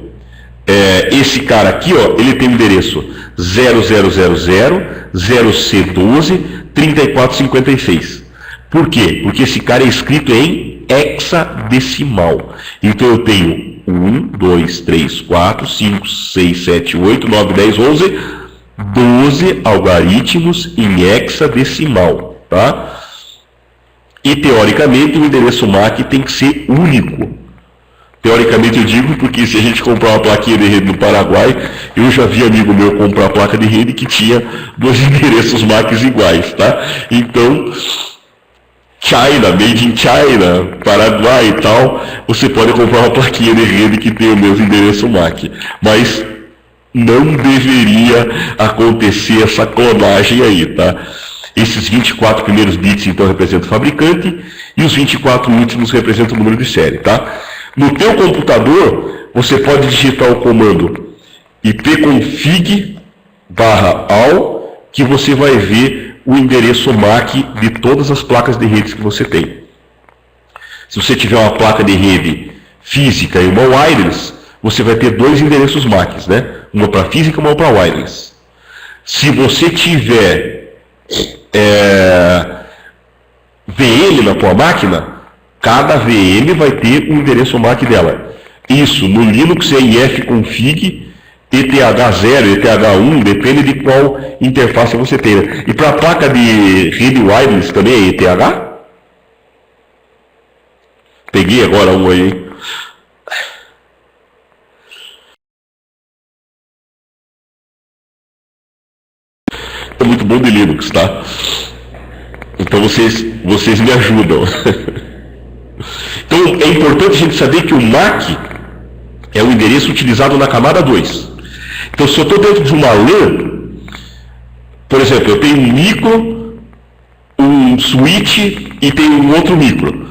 esse cara aqui, ó, ele tem o endereço 0000 0C12 3456. Por quê? Porque esse cara é escrito em hexadecimal. Então eu tenho 1, 2, 3, 4, 5, 6, 7, 8, 9, 10, 11, 12 algoritmos em hexadecimal, tá? E teoricamente o endereço MAC tem que ser único. Teoricamente eu digo porque se a gente comprar uma plaquinha de rede no Paraguai, eu já vi amigo meu comprar a placa de rede que tinha dois endereços MACs iguais, tá? Então, China, Made in China, Paraguai e tal, você pode comprar uma plaquinha de rede que tem o mesmo endereço MAC. Mas não deveria acontecer essa clonagem aí, tá? Esses 24 primeiros bits então representam o fabricante e os 24 últimos representam o número de série, tá? No teu computador, você pode digitar o comando ipconfig/all, que você vai ver o endereço MAC de todas as placas de redes que você tem. Se você tiver uma placa de rede física e uma wireless, você vai ter dois endereços MACs, né? Uma para física e uma para wireless. Se você tiver VM na tua máquina, cada VM vai ter um endereço MAC dela. Isso no Linux é ifconfig, ETH0, ETH1, depende de qual interface você tenha. E para a placa de rede wireless também é ETH? Peguei agora um aí. É muito bom de Linux, tá? Então vocês me ajudam. Então é importante a gente saber que o MAC é o endereço utilizado na camada 2. Então se eu estou dentro de uma LAN, Por exemplo, eu tenho um micro, um switch e tenho um outro micro.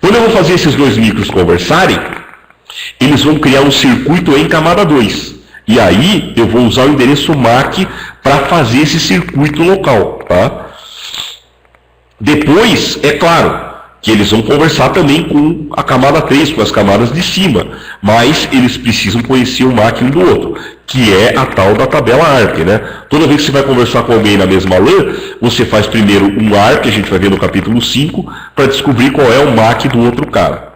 Quando eu vou fazer esses dois micros conversarem, eles vão criar um circuito em camada 2. E aí eu vou usar o endereço MAC para fazer esse circuito local, tá? Depois, é claro, que eles vão conversar também com a camada 3, com as camadas de cima, mas eles precisam conhecer o MAC um do outro, que é a tal da tabela ARP, né? Toda vez que você vai conversar com alguém na mesma LAN, você faz primeiro um ARP, a gente vai ver no capítulo 5, para descobrir qual é o MAC do outro cara.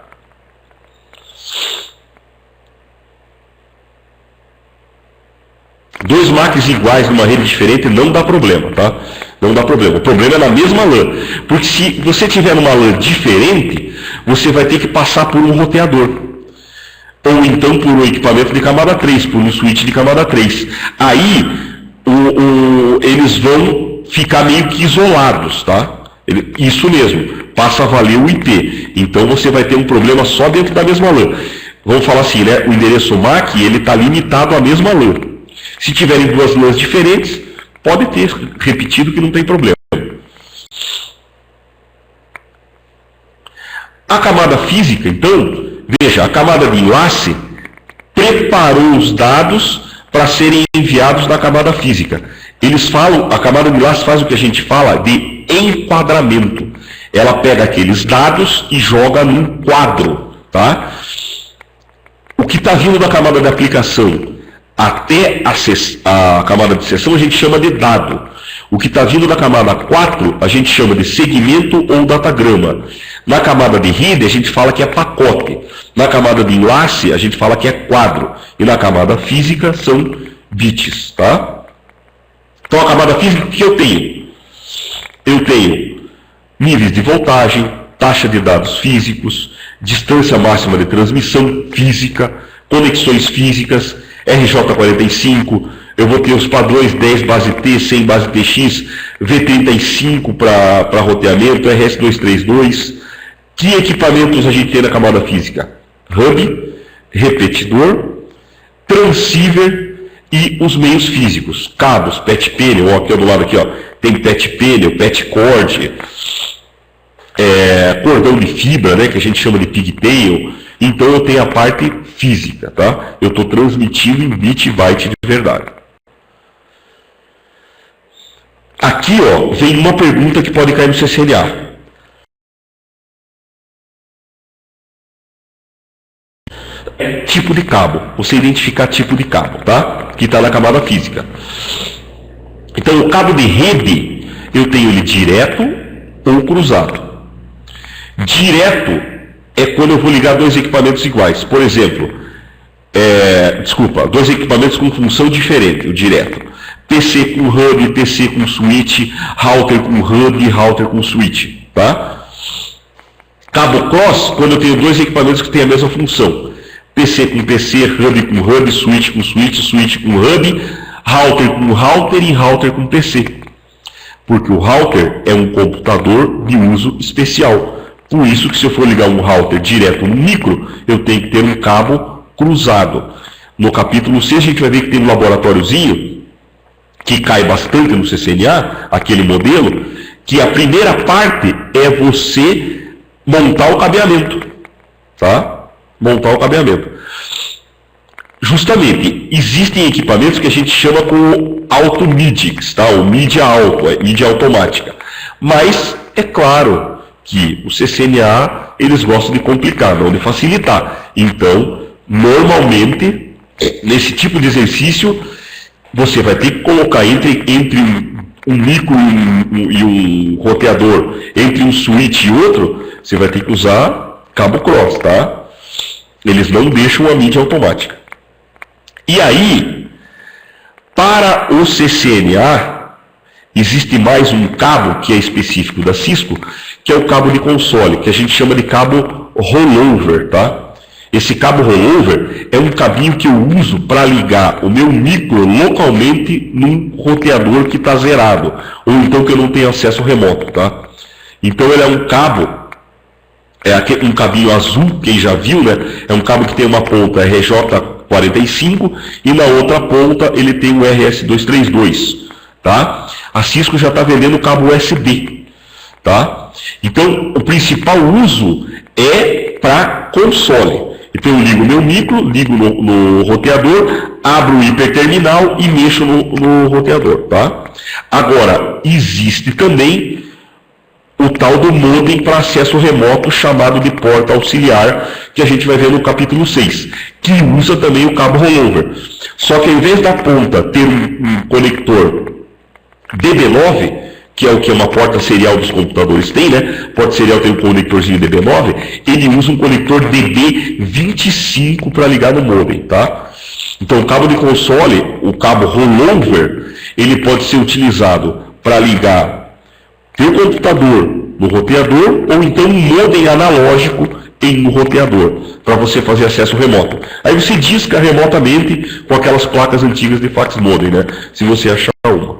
Dois MACs iguais numa rede diferente não dá problema, tá? Não dá problema. O problema é na mesma LAN. Porque se você tiver numa LAN diferente, você vai ter que passar por um roteador. Ou então por um equipamento de camada 3, por um switch de camada 3. Aí, eles vão ficar meio que isolados, tá? Isso mesmo, passa a valer o IP. Então você vai ter um problema só dentro da mesma LAN. Vamos falar assim, né? O endereço MAC, ele está limitado à mesma LAN. Se tiverem duas LANs diferentes, pode ter repetido que não tem problema. A camada física, então, veja, a camada de enlace preparou os dados para serem enviados na camada física. Eles falam, a camada de enlace faz o que a gente fala de enquadramento. Ela pega aqueles dados e joga num quadro, tá? O que está vindo da camada de aplicação até a camada de sessão a gente chama de dado. O que está vindo da camada 4 a gente chama de segmento ou datagrama. Na camada de rede a gente fala que é pacote. Na camada de enlace a gente fala que é quadro. E na camada física são bits, tá? Então a camada física, o que eu tenho? Eu tenho níveis de voltagem, taxa de dados físicos, distância máxima de transmissão física, conexões físicas, RJ45, eu vou ter os padrões 10 base T, 100 base TX, V35 para roteamento, RS232. Que equipamentos a gente tem na camada física? Hub, repetidor, transceiver e os meios físicos. Cabos, PET panel, ó, aqui do lado aqui, ó, tem PET panel, PET cord, cordão de fibra, né, que a gente chama de pigtail. Então eu tenho a parte física, tá? Eu estou transmitindo em bit e byte de verdade. Aqui, ó, vem uma pergunta que pode cair no CCNA. Tipo de cabo. Você identificar tipo de cabo, tá? Que está na camada física. Então, o cabo de rede, eu tenho ele direto ou cruzado. Direto é quando eu vou ligar dois equipamentos iguais. Por exemplo, dois equipamentos com função diferente, o direto. PC com hub, PC com switch, router com hub, router com switch, tá? Cabo cross, quando eu tenho dois equipamentos que têm a mesma função. PC com PC, hub com hub, switch com switch, switch com hub, router com router e router com PC. Porque o router é um computador de uso especial. Por isso que se eu for ligar um router direto no micro, eu tenho que ter um cabo cruzado. No capítulo 6 a gente vai ver que tem um laboratóriozinho, que cai bastante no CCNA, aquele modelo, que a primeira parte é você montar o cabeamento. Tá? Montar o cabeamento. Justamente, existem equipamentos que a gente chama como auto-MIDIX, tá? Ou mídia auto, mídia automática. Mas, é claro que o CCNA, eles gostam de complicar, não de facilitar. Então, normalmente, nesse tipo de exercício, você vai ter que colocar entre um micro e um roteador, entre um switch e outro, você vai ter que usar cabo cross, tá? Eles não deixam a mídia automática. E aí, para o CCNA, existe mais um cabo que é específico da Cisco, que é o cabo de console, que a gente chama de cabo rollover, tá? Esse cabo rollover é um cabinho que eu uso para ligar o meu micro localmente num roteador que está zerado, ou então que eu não tenho acesso remoto, tá? Então ele é um cabo, um cabinho azul, quem já viu, né? É um cabo que tem uma ponta RJ45 e na outra ponta ele tem o RS232, tá? A Cisco já está vendendo cabo USB, tá? Então, o principal uso é para console. Então, eu ligo meu micro, ligo no roteador, abro o hiperterminal e mexo no roteador, tá? Agora, existe também o tal do modem para acesso remoto, chamado de porta auxiliar, que a gente vai ver no capítulo 6, que usa também o cabo rollover. Só que ao invés da ponta ter um conector DB9, que é o que uma porta serial dos computadores tem, né? Porta serial tem um conectorzinho DB9, ele usa um conector DB25 para ligar no modem, tá? Então o cabo de console, o cabo rollover, ele pode ser utilizado para ligar teu computador no roteador, ou então um modem analógico no roteador, para você fazer acesso remoto. Aí você disca remotamente com aquelas placas antigas de fax modem, né? Se você achar uma.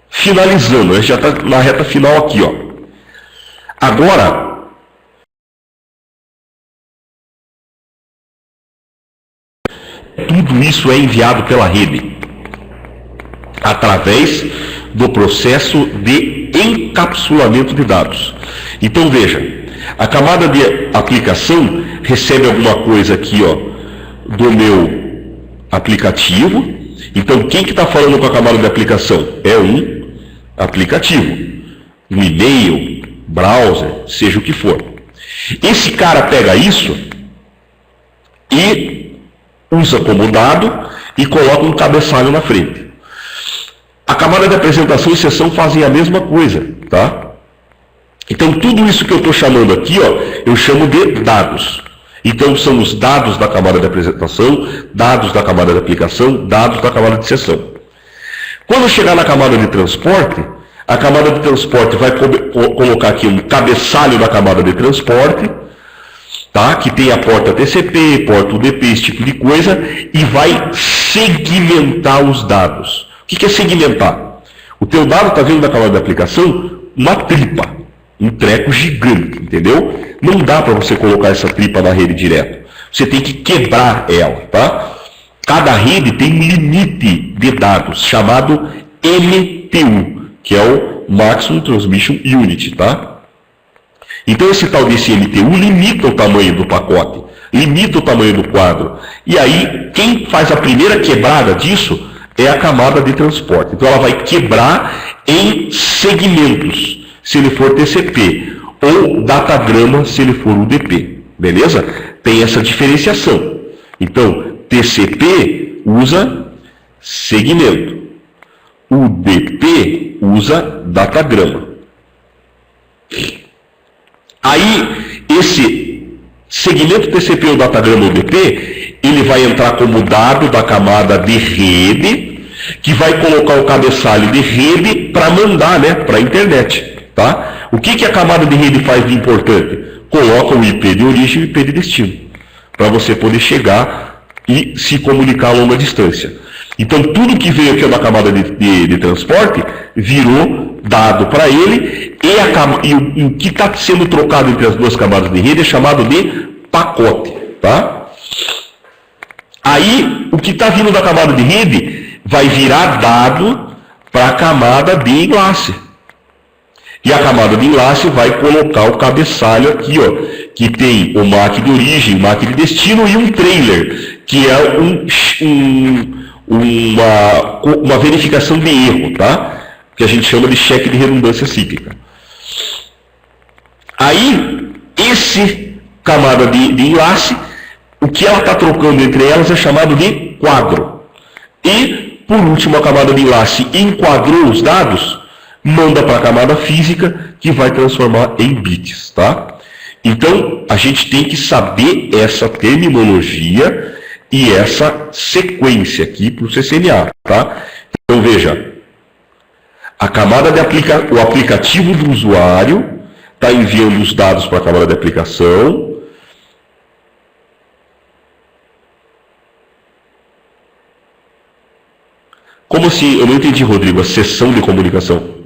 Finalizando, a gente já está na reta final aqui, ó. Agora, tudo isso é enviado pela rede, através do processo de encapsulamento de dados. Então veja, a camada de aplicação recebe alguma coisa aqui, ó, do meu aplicativo. Então quem que está falando com a camada de aplicação? É um aplicativo, um e-mail, browser, seja o que for. Esse cara pega isso e usa como dado e coloca um cabeçalho na frente. A camada de apresentação e sessão fazem a mesma coisa, tá? Então, tudo isso que eu estou chamando aqui, ó, eu chamo de dados. Então, são os dados da camada de apresentação, dados da camada de aplicação, dados da camada de sessão. Quando chegar na camada de transporte, a camada de transporte vai colocar aqui um cabeçalho da camada de transporte, tá? Que tem a porta TCP, porta UDP, esse tipo de coisa, e vai segmentar os dados. O que é segmentar? O teu dado está vindo da camada de aplicação uma tripa, um treco gigante, entendeu? Não dá para você colocar essa tripa na rede direto. Você tem que quebrar ela, tá? Cada rede tem um limite de dados, chamado MTU, que é o Maximum Transmission Unit, tá? Então esse tal desse MTU limita o tamanho do pacote, limita o tamanho do quadro. E aí, quem faz a primeira quebrada disso é a camada de transporte. Então ela vai quebrar em segmentos, se ele for TCP, ou datagrama, se ele for UDP. Beleza? Tem essa diferenciação. Então, TCP usa segmento. UDP usa datagrama. Aí, esse segmento TCP ou datagrama UDP, ele vai entrar como dado da camada de rede, que vai colocar o cabeçalho de rede para mandar, né, para a internet, tá? O que a camada de rede faz de importante? Coloca o IP de origem e o IP de destino, para você poder chegar e se comunicar a longa distância. Então, tudo que veio aqui na camada de transporte virou dado para ele, e o que está sendo trocado entre as duas camadas de rede é chamado de pacote, tá? Aí, o que está vindo da camada de rede vai virar dado para a camada de enlace. E a camada de enlace vai colocar o cabeçalho aqui, ó, que tem o MAC de origem, o MAC de destino e um trailer, que é uma verificação de erro, tá? Que a gente chama de cheque de redundância cíclica. Aí, esse camada de enlace, o que ela está trocando entre elas é chamado de quadro. E, por último, a camada de enlace enquadrou os dados, manda para a camada física, que vai transformar em bits, tá? Então, a gente tem que saber essa terminologia e essa sequência aqui para o CCNA, tá? Então, veja, a camada de o aplicativo do usuário está enviando os dados para a camada de aplicação. Como assim? Eu não entendi, Rodrigo, a seção de comunicação.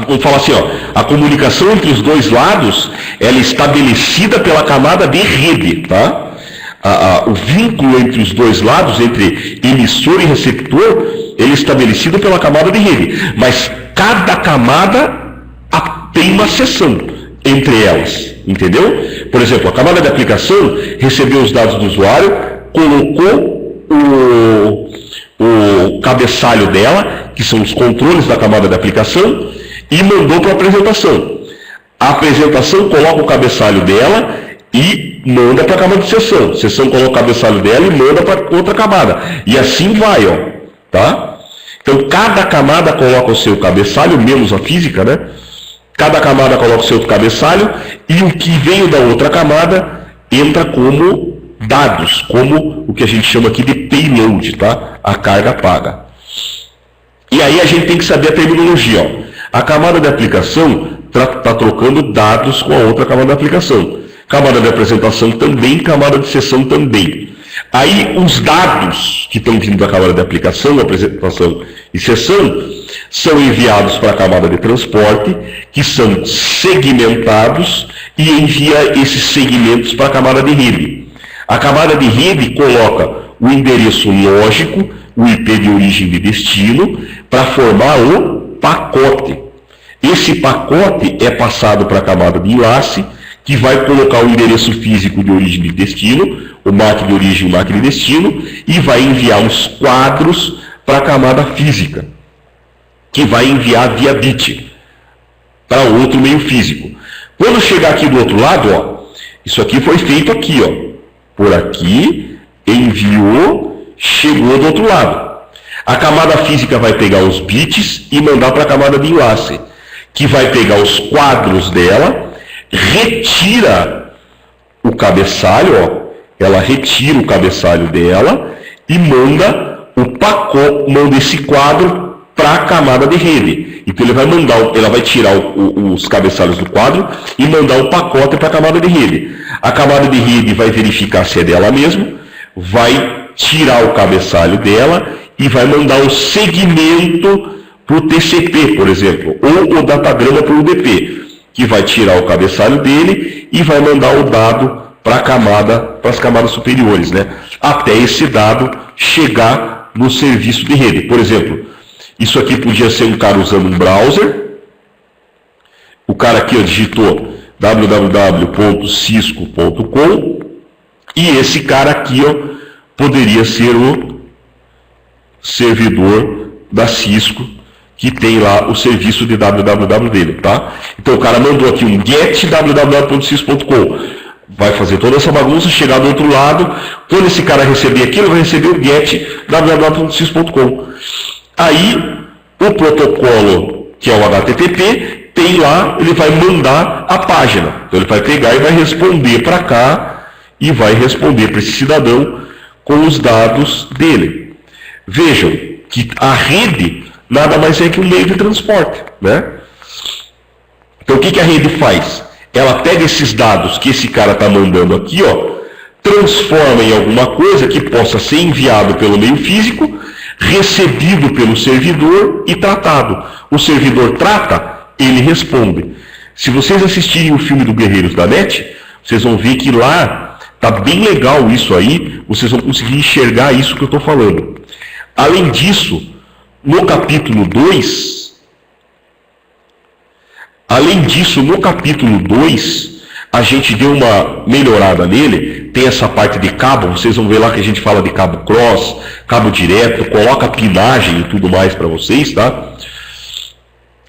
vamos falar assim, ó, a comunicação entre os dois lados, ela é estabelecida pela camada de rede, tá? O vínculo entre os dois lados, entre emissor e receptor, ele é estabelecido pela camada de rede. Mas cada camada tem uma seção entre elas, entendeu? Por exemplo, a camada de aplicação recebeu os dados do usuário, colocou o cabeçalho dela, que são os controles da camada de aplicação, e mandou para a apresentação. A apresentação coloca o cabeçalho dela e manda para a camada de seção. A seção coloca o cabeçalho dela e manda para outra camada. E assim vai, ó, tá? Então, cada camada coloca o seu cabeçalho, menos a física, né? Cada camada coloca o seu cabeçalho e o que veio da outra camada entra como dados, como o que a gente chama aqui de payload, tá? A carga paga. E aí a gente tem que saber a terminologia, ó. A camada de aplicação está trocando dados com a outra camada de aplicação. Camada de apresentação também, camada de sessão também. Aí os dados que estão vindo da camada de aplicação, apresentação e sessão, são enviados para a camada de transporte, que são segmentados e envia esses segmentos para a camada de rede. A camada de rede coloca o endereço lógico, o IP de origem e de destino, para formar o pacote. Esse pacote é passado para a camada de enlace, que vai colocar o endereço físico de origem e de destino, o MAC de origem e o MAC de destino, e vai enviar os quadros para a camada física, que vai enviar via bit para outro meio físico. Quando chegar aqui do outro lado, ó, isso aqui foi feito aqui, ó, por aqui, enviou, chegou do outro lado. A camada física vai pegar os bits e mandar para a camada de enlace, que vai pegar os quadros dela, retira o cabeçalho, ó, ela retira o cabeçalho dela e manda o pacote, manda esse quadro para a camada de rede. Então ela vai tirar os cabeçalhos do quadro e mandar o pacote para a camada de rede. A camada de rede vai verificar se é dela mesmo, vai tirar o cabeçalho dela e vai mandar o segmento para o TCP, por exemplo, ou o datagrama para o UDP, que vai tirar o cabeçalho dele e vai mandar o dado para as camadas superiores, né? Até esse dado chegar no serviço de rede. Por exemplo, isso aqui podia ser um cara usando um browser. O cara aqui, ó, digitou www.cisco.com e esse cara aqui, ó, poderia ser o servidor da Cisco, que tem lá o serviço de www dele, tá? Então o cara mandou aqui um get www.cisco.com, vai fazer toda essa bagunça, chegar do outro lado, quando esse cara receber aquilo, vai receber o get www.cisco.com. Aí o protocolo, que é o HTTP, tem lá, ele vai mandar a página. Então ele vai pegar e vai responder para cá e vai responder para esse cidadão com os dados dele. Vejam que a rede nada mais é que um meio de transporte, né? Então o que a rede faz? Ela pega esses dados que esse cara está mandando aqui, ó, transforma em alguma coisa que possa ser enviado pelo meio físico, recebido pelo servidor e tratado. O servidor trata, ele responde. Se vocês assistirem o filme do Guerreiros da Net, vocês vão ver que lá tá bem legal isso aí, vocês vão conseguir enxergar isso que eu estou falando. Além disso, no capítulo 2, a gente deu uma melhorada nele, tem essa parte de cabo, vocês vão ver lá que a gente fala de cabo cross, cabo direto, coloca pinagem e tudo mais para vocês, tá?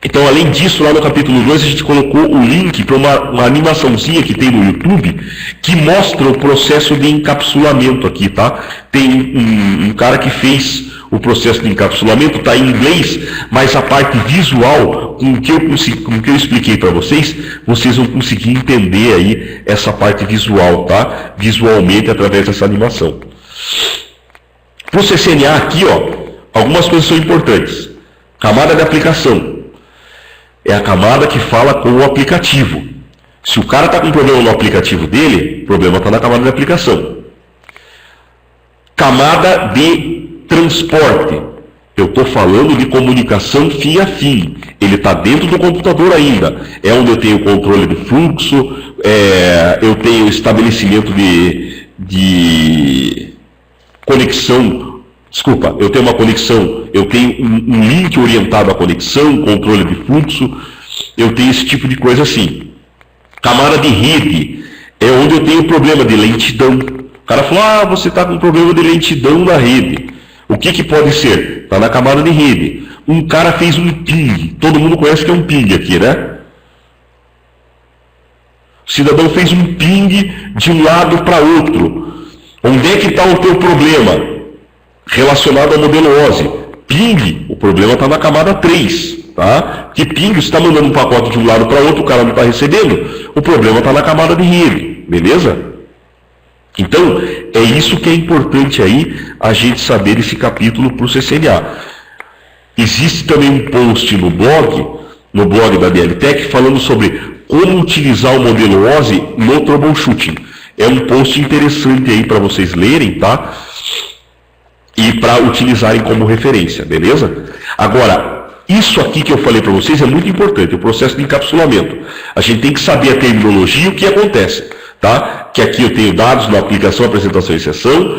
Então, além disso, lá no capítulo 2, a gente colocou o link para uma animaçãozinha que tem no YouTube, que mostra o processo de encapsulamento aqui, tá? Tem um cara que fez o processo de encapsulamento, está em inglês, mas a parte visual, com o que eu expliquei para vocês, vocês vão conseguir entender aí essa parte visual, tá? Visualmente, através dessa animação. Para o CCNA aqui, ó, algumas coisas são importantes. Camada de aplicação. É a camada que fala com o aplicativo. Se o cara está com problema no aplicativo dele, o problema está na camada de aplicação. Camada de transporte. Eu estou falando de comunicação fim a fim. Ele está dentro do computador ainda. É onde eu tenho controle de fluxo, eu tenho estabelecimento de conexão. Desculpa, eu tenho uma conexão, eu tenho um link orientado à conexão, controle de fluxo, eu tenho esse tipo de coisa assim. Camada de rede é onde eu tenho problema de lentidão. O cara falou, você está com problema de lentidão na rede. O que pode ser? Está na camada de rede. Um cara fez um ping. Todo mundo conhece que é um ping aqui, né? O cidadão fez um ping de um lado para outro. Onde é que está o teu problema? Relacionado ao modelo OSI. Ping, o problema está na camada 3. Tá? Que ping, você está mandando um pacote de um lado para outro, o cara não está recebendo. O problema está na camada de rede. Beleza? Então, é isso que é importante aí, a gente saber esse capítulo para o CCNA. Existe também um post no blog da DLTech, falando sobre como utilizar o modelo OSI no troubleshooting. É um post interessante aí para vocês lerem, tá? E para utilizarem como referência, beleza? Agora, isso aqui que eu falei para vocês é muito importante, o processo de encapsulamento. A gente tem que saber a terminologia e o que acontece. Tá? Que aqui eu tenho dados na aplicação, apresentação e sessão,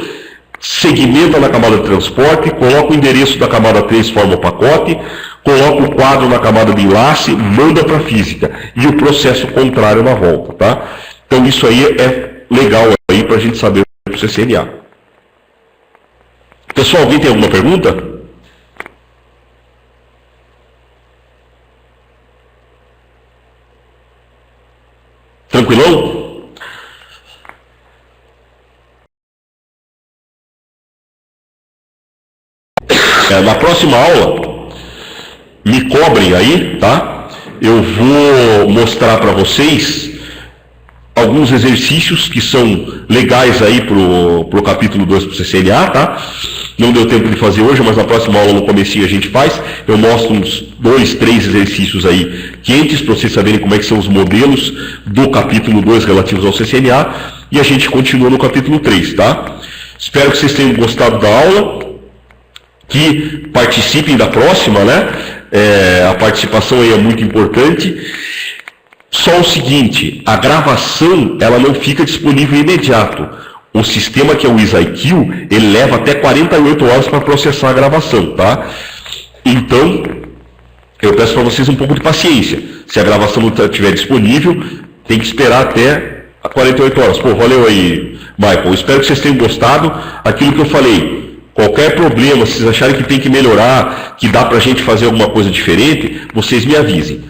segmenta na camada de transporte, coloca o endereço da camada 3, forma o pacote, coloca o quadro na camada de enlace, manda para a física, e o processo contrário na volta. Tá? Então isso aí é legal aí para a gente saber o CCNA. Pessoal, alguém tem alguma pergunta? Tranquilão? Na próxima aula, me cobrem aí, tá? Eu vou mostrar para vocês alguns exercícios que são legais aí pro capítulo 2 pro CCNA, tá? Não deu tempo de fazer hoje, mas na próxima aula, no comecinho, a gente faz. Eu mostro uns 2, 3 exercícios aí quentes, para vocês saberem como é que são os modelos do capítulo 2 relativos ao CCNA, e a gente continua no capítulo 3, tá? Espero que vocês tenham gostado da aula, que participem da próxima, né? A participação aí é muito importante. Só o seguinte, a gravação, ela não fica disponível imediato. O sistema que é o EasyIQ, ele leva até 48 horas para processar a gravação, tá? Então, eu peço para vocês um pouco de paciência. Se a gravação não estiver disponível, tem que esperar até 48 horas. Pô, valeu aí, Michael. Espero que vocês tenham gostado. Aquilo que eu falei, qualquer problema, se vocês acharem que tem que melhorar, que dá para a gente fazer alguma coisa diferente, vocês me avisem.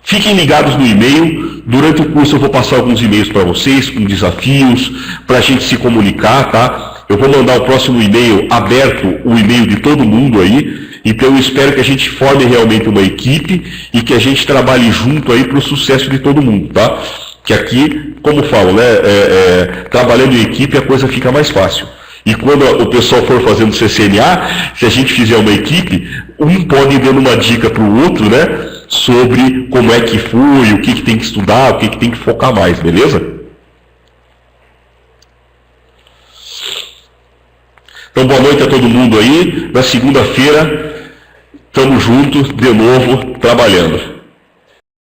Fiquem ligados no e-mail. Durante o curso eu vou passar alguns e-mails para vocês, com desafios, para a gente se comunicar, tá? Eu vou mandar o próximo e-mail aberto, o e-mail de todo mundo aí. Então eu espero que a gente forme realmente uma equipe e que a gente trabalhe junto aí para o sucesso de todo mundo, tá? Que aqui, como falo, né, trabalhando em equipe a coisa fica mais fácil. E quando o pessoal for fazendo CCNA, se a gente fizer uma equipe, um pode ir dando uma dica para o outro, né? Sobre como é que foi, o que tem que estudar, o que tem que focar mais, beleza? Então, boa noite a todo mundo aí. Na segunda-feira, estamos juntos, de novo, trabalhando.